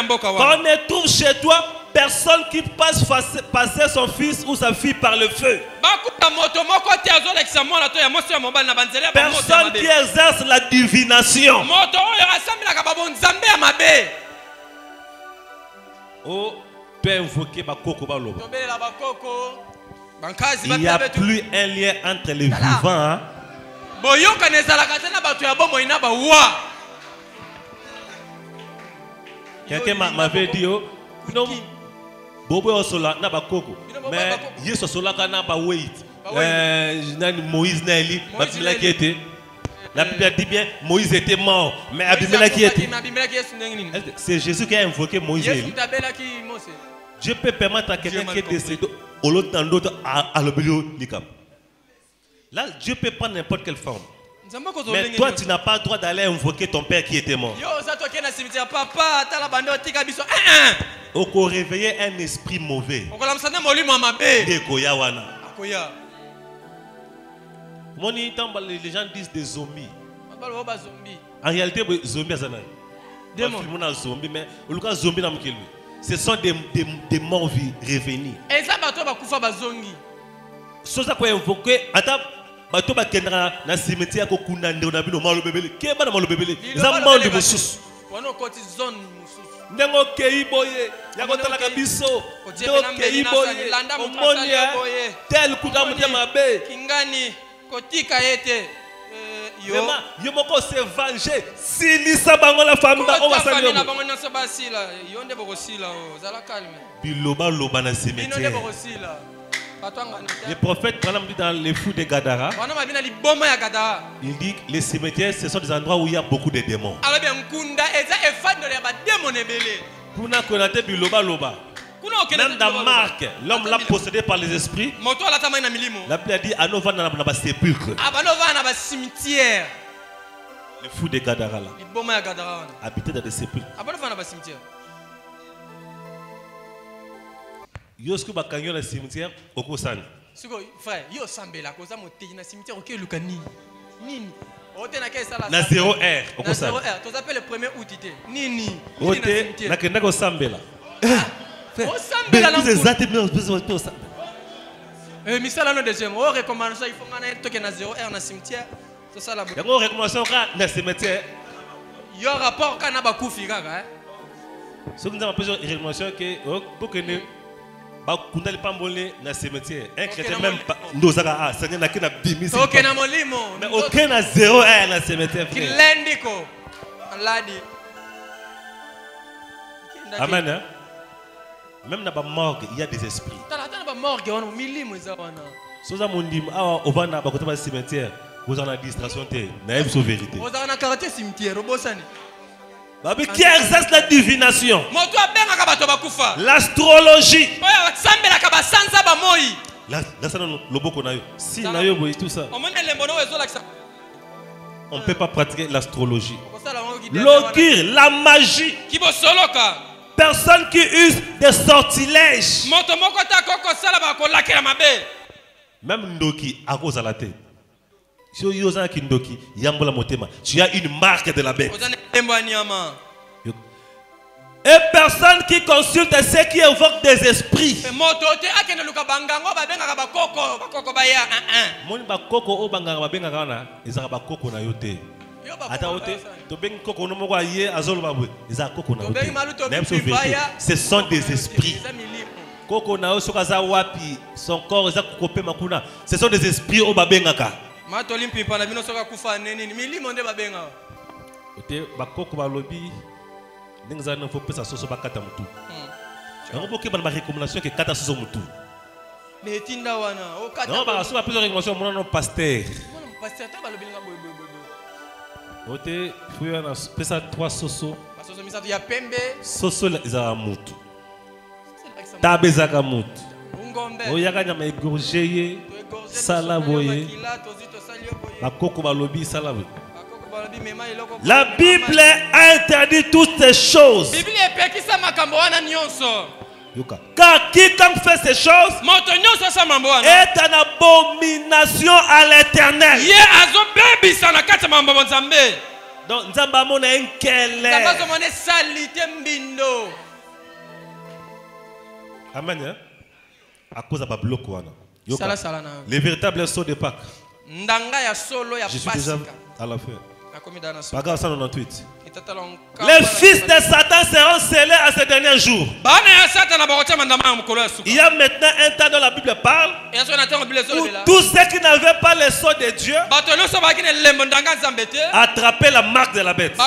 Speaker 2: Quand on ne trouve chez toi personne qui passe passer son fils ou sa fille par le feu. Personne qui exerce la divination. Oh, peut invoquer Bakoko Baloba. Il n'y a plus un lien entre les vivants. Quelqu'un m'avait dit, non, Bobo Osola n'a pas coco, mais Yeso Sola n'a pas wait. Moïse Nelly, Abimela qui était. La Bible dit bien, Moïse était mort, mais Abimela qui était. C'est Jésus qui a invoqué Moïse. Dieu peut permettre à quelqu'un qui est décédé au lot dans d'autres à l'obélion l'icam. Là, Dieu peut prendre n'importe quelle forme. Mais toi, tu n'as pas le droit d'aller invoquer ton père qui était mort. On peut réveiller un esprit mauvais. Les gens disent des zombies. En réalité, les zombies, ce sont des morts revenus. Ce qu'on invoqué, bato ba kendra na cimetière ko kuna ndo na bino malo bebele ke bana malo bebele za monde mususu wana koti zone mususu ndengo kei boye ya ko tala kabiso to kei boye omonia tel kuta mutia mabe kingani kotika yete yo moko se venger silisa bango la famille ba o basali yo bango na so basila yonde bokosila o zala calme biloba loba na cimetière yonde bokosila. Le prophète dit dans les fous de Gadara, il dit que les cimetières, ce sont des endroits où il y a beaucoup de démons. Même dans Marc, l'homme l'a possédé par les esprits. La Bible a dit à nos vents dans la sépulcre. Les fous de Gadara habitaient dans des sépulcres. Yosko bakanyo na cimetière okosani. Siko frère, yo sambela koza moteki na cimetière okeluka nini? Nini? Otena ke sala. Na 0R okosani. Na 0R, tu appelles le 1er août ité. Nini? Ote na kenda ko sambela. O sambela na. Vous êtes besoin de ça. Misala no deuxième, o recommandation il faut ngana toke na 0R na cimetière. C'est ça la. Yango recommandation ka na cimetière. Yo rapport kana ba kufi kaka hein. Ce que nous avons plusieurs recommandations que pour que ne ba kundali pambole na cimetière un chrétien même ndozaka a sanya na kina bimisi OK na molimo mais aucun na 0 na cimetière kilendiko aladi amen. Même na ba morgue il y a des esprits tala ba morgue on milimo za wana soza mondim awa ovana ba kotaba cimetière vous en a distraction té na yeb so vérité vous en a caractère cimetière robosani. Qui exerce la divination, l'astrologie, on ne peut pas pratiquer l'astrologie. L'augure, la magie. Personne qui use des sortilèges. Même Ndoki, à cause de la tête. Tu as une marque de la bête. Et personne qui consulte ceux qui évoquent des esprits. Ce sont des esprits. Koko na osokaza wapi son corps za kokopé makuna. Ce sont des esprits au babengaka.
Speaker 3: Matoli mpimpa na bino soka kufa neni milimo nde babenga.
Speaker 2: Ote bakoko balobi ndinga na faut pesa soso bakata mutu. On peut que ba recommandation que kata soso mutu.
Speaker 3: Mais tinda wana o kata.
Speaker 2: Non ba so ba pesa recommandation mon non pasteur.
Speaker 3: Mon pasteur ta balobi nga boy.
Speaker 2: Ote fuya na pesa 3 soso.
Speaker 3: Ba soso misato ya pembe.
Speaker 2: Soso za mutu. Tabezaka mutu.
Speaker 3: Ngombe.
Speaker 2: Oyaka nyama égorgé sala boye. Bakoko balobi sala boye. La Bible a interdit toutes ces choses. Car quiconque fait ces choses est en abomination à l'Éternel. Donc, Nzamba mona enkele. Amen. À cause de la bloc. Les véritables sauts de Pâques. Je suis déjà à la fin. Paragraphe 198. Les fils de Satan seront scellés à ce dernier jour. Il y a maintenant un temps dont la Bible parle où tous ceux qui n'avaient pas le sceau de Dieu attrapaient la marque de la bête.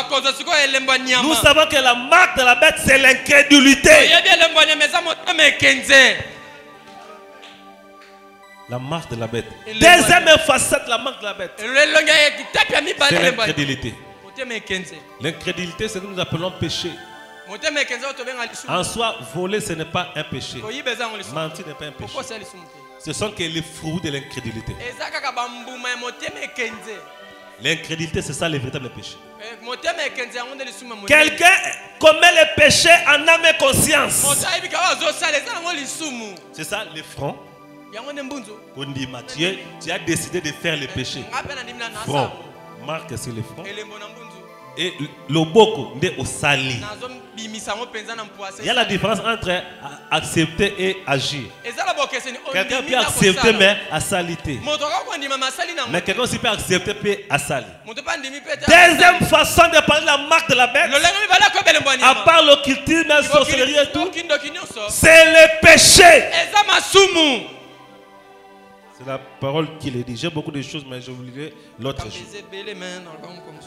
Speaker 2: Nous savons que la marque de la bête, c'est l'incrédulité. La marque de la bête. Deuxième facette, la marque de la bête. C'est l'incrédulité. L'incrédulité, c'est ce que nous appelons péché. En soi, voler, ce n'est pas un péché. Mentir n'est pas un péché. Ce sont que les fruits de l'incrédulité. L'incrédulité, c'est ça le véritable péché. Quelqu'un commet le péché en âme et conscience. C'est ça le front. Tu as décidé de faire le péché. Front. Marque sur le front. Et le boko nde osali. Il y a la différence entre accepter et agir. Quelqu'un peut accepter mais à saliter. Mais quelqu'un aussi peut accepter et à salir. Deuxième façon de parler de la marque de la bête, à part l'occultisme, la sorcellerie et tout, c'est le péché. C'est la parole qui le dit. J'ai beaucoup de choses, mais je vous lirai l'autre jour.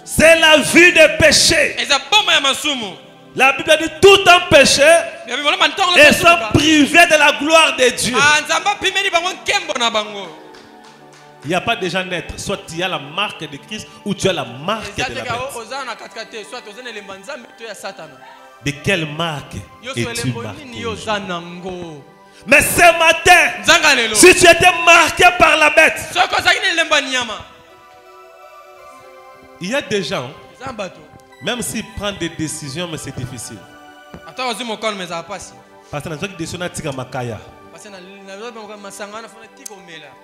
Speaker 2: C'est la vue des péchés. La Bible dit tout un péché et sont privés de la gloire de Dieu. Il n'y a pas déjà naître. Soit tu as la marque de Christ ou tu as la marque de la bête. De quelle marque es-tu marqué? Mais ce matin, si tu étais marqué par la bête, il y a des gens, même s'ils prennent des décisions, mais c'est difficile. Parce que les gens qui décident de makaya.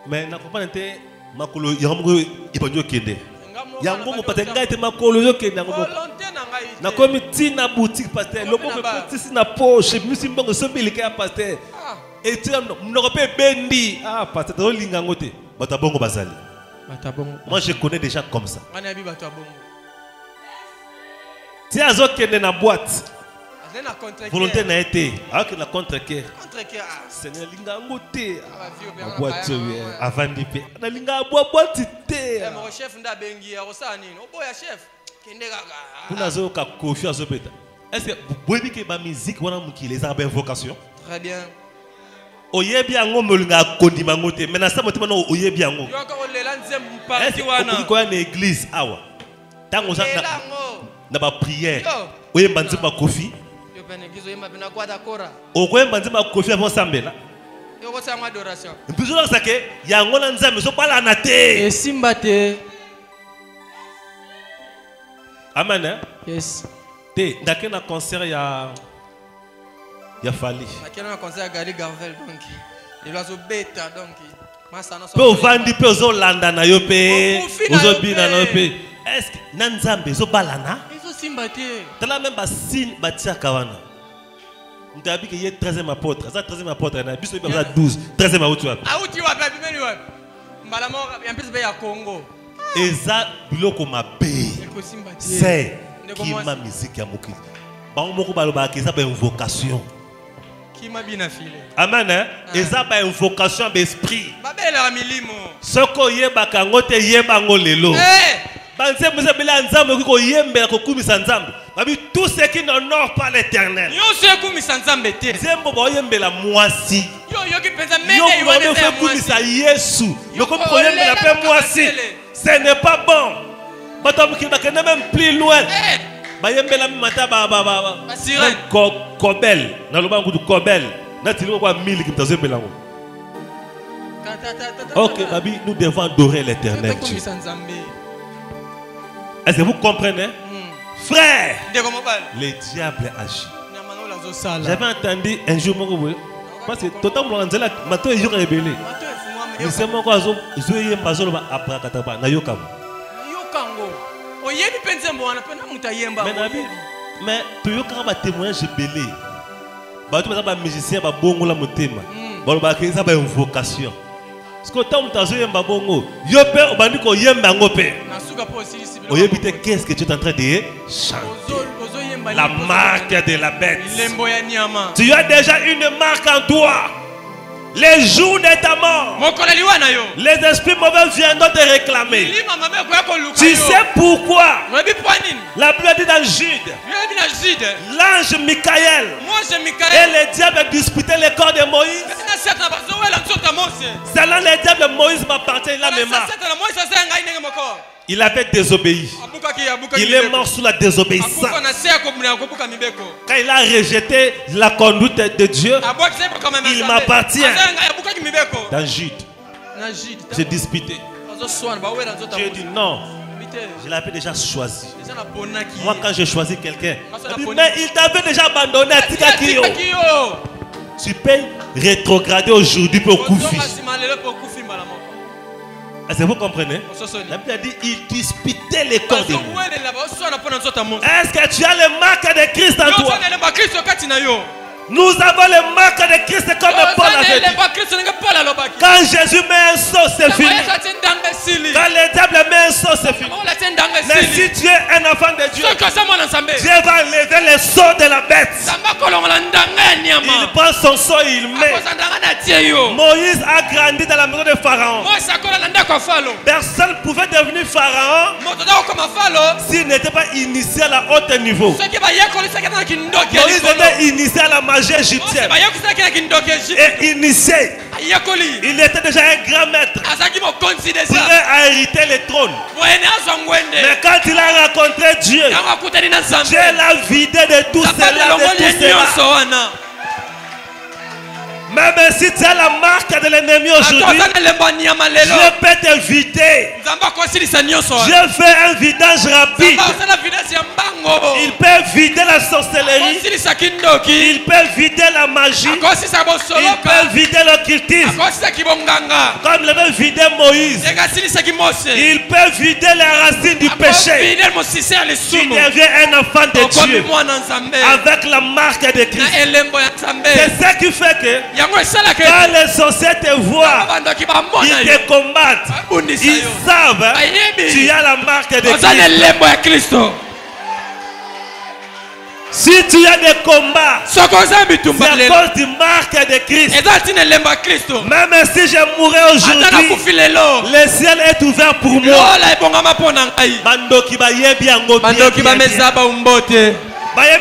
Speaker 2: Mais na comprendre te makolo yango ibanyo kende. Yango mo patenga ete makolo yo kende yango. Na komi tina boutique pasteur, loko ko petit na poche, musi mbongo sobilika ya pasteur. Et tu n'aurais pas bendi. Ah, pasteur lingango te. Batabongo bazali. Moi je connais des gens comme ça. Si azo kende na boîte. Volonté n'a été. Alors que la contre-cœur. Seigneur lingango te. Boîte avant d'y na linga boîte te.
Speaker 3: Mon chef nda bengi arosani. Oboya chef. Kende gaga.
Speaker 2: Kuna zo ka kofi azo beta. Est-ce que vous voyez que ma musique wana muki les arabes invocation?
Speaker 3: Très bien.
Speaker 2: Oyebi ango molinga kondima ngote. Mais na sa motima no oyebi ango.
Speaker 3: Yo ka olela nzembu parti wana.
Speaker 2: Est-ce que ko na église awa? Tango za na ba prière. Oyemba nzemba kofi. Okoyemba nzemba kofi avant sambela.
Speaker 3: Yo sa ngwa adoration.
Speaker 2: Mpuzula sake yango na nzambe so pala na te.
Speaker 3: Esimba te.
Speaker 2: Amen.
Speaker 3: Yes.
Speaker 2: Te ndake na concert ya Fali.
Speaker 3: Ndake na concert ya Gary Garvel donc. Il oiseau beta donc. Masana so.
Speaker 2: Pe ovandi pe ozo landa na yo pe. Ozo bina na yo pe. Est-ce que na nzambe zo balana?
Speaker 3: Izo simba te.
Speaker 2: Tala même ba signe ba tia kawana. Mtabi que y est 13e apôtre. Ça 13e apôtre na biso ba 12. 13e apôtre wapi?
Speaker 3: Auti wapi bimeli wapi? Mbala mo ya mpisi be ya Congo.
Speaker 2: Eza biloko mabe. C'est qui ma musique ya mokili. Ba moko baloba ke ça ba invocation. Amen. Hein? Et ça, c'est une invocation d'esprit. Ce qu'on y est, c'est lelo. Tout ce qui n'honore pas l'Éternel. Ce n'est pas bon. Même plus loin. Ok, nous devons adorer l'Éternel. Est-ce que vous comprenez? Frère, le diable agit. J'avais entendu un jour, parce que totalement, je suis rebelle. Mais c'est moi qui suis mais tu as un témoignage belé. Tu as un musicien qui a une vocation. Parce que tu as qu'est-ce que tu es en train de chanter? La marque de la bête. Tu as déjà une marque en toi. Les jours de ta mort, les esprits mauvais viendront te réclamer. Tu sais pourquoi? La Bible dit dans Jude, l'ange Michael et le diable disputaient le corps de Moïse. Selon le diable, Moïse m'appartient, il a mes marques. Il avait désobéi. Il est mort sous la désobéissance. Quand il a rejeté la conduite de Dieu, il m'appartient. Dans Jude, j'ai disputé. Dieu dit non. Je l'avais déjà choisi. Moi, quand j'ai choisi quelqu'un, mais il t'avait déjà abandonné à Tikakio. Tu peux rétrograder aujourd'hui pour Koufi. Est-ce que vous comprenez? La Bible a dit il disputait les corps de Dieu. Est-ce que tu as les marques de Christ en toi? Nous avons les marques de Christ comme Paul avait dit. Quand Jésus met un saut, c'est fini. Quand le diable met un saut, c'est fini. Mais si tu es un enfant de Dieu, Dieu va lever le saut de la bête. Il prend son saut et il met. Moïse a grandi dans la maison de Pharaon. Personne ne pouvait devenir Pharaon s'il n'était pas initié à la haute niveau. Moïse était initié à la magie égyptienne. Et initié. Il était déjà un grand maître. Il a hérité le trône. Mais quand il a rencontré Dieu, Dieu l'a vidé de tout cela. Même si tu as la marque de l'ennemi aujourd'hui, je peux t'inviter. Je fais un vidage rapide. Il peut vider la sorcellerie. Il peut vider la magie. Il peut vider l'occultisme. Comme il avait vidé Moïse. Il peut vider les racines du péché. Tu deviens un enfant de Dieu avec la marque de Christ. C'est ça qui fait que quand les sorciers te voient, ils te combattent. Ils savent tu as la marque de Christ. Si tu as des combats, c'est à cause du marque de Christ. Même si je mourrais aujourd'hui, le ciel est ouvert pour moi.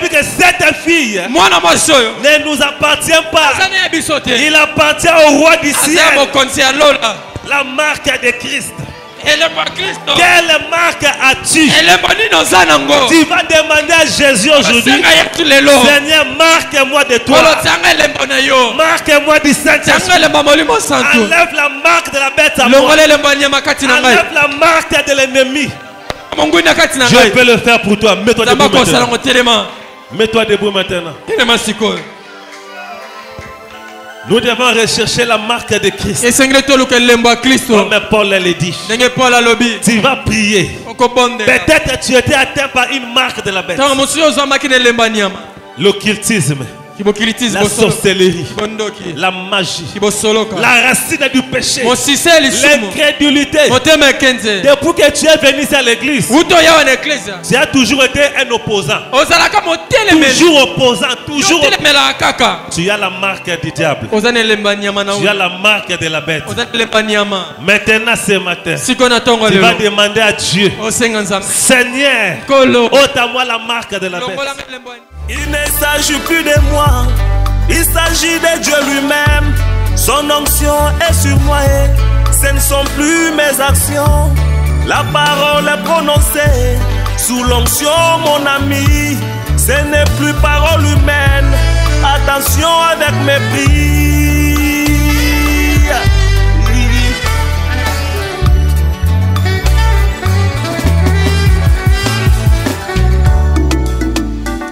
Speaker 2: Que cette fille ne nous appartient pas. Il appartient au roi du ciel. La marque de Christ. Quelle marque as-tu? Tu vas demander à Jésus aujourd'hui, Seigneur, marque-moi de toi. Marque-moi du Saint-Esprit. Enlève la marque de la bête à moi. Enlève la marque de l'ennemi. Je peux le faire pour toi. Mets-toi debout maintenant. Mets-toi debout maintenant. Nous devons rechercher la marque de Christ. Comme Paul l'a dit. Tu vas prier. Peut-être tu étais atteint par une marque de la bête. L'occultisme. la sorcellerie, la magie, la racine du péché, l'incrédulité. Depuis que tu es venu ici à l'église, tu as toujours été un opposant. Toujours opposant, toujours. Tu as la marque du diable. Tu as la marque de la bête. Maintenant ce matin, tu vas demander à Dieu, Seigneur, ôte-moi la marque de la bête.
Speaker 1: Il ne s'agit plus de moi, il s'agit de Dieu lui-même. Son onction est sur moi et ce ne sont plus mes actions. La parole est prononcée sous l'onction, mon ami. Ce n'est plus parole humaine. Attention avec mépris.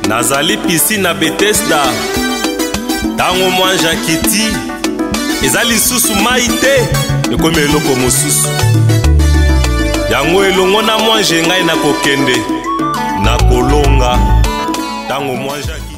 Speaker 1: Nazali piscine à Bethesda. Tango mwanja kiti. Ezali susu maite. Ekome eloko mosusu. Yango elongo na mwanje ngai na kokende. Na kolonga. Tango mwanja kiti.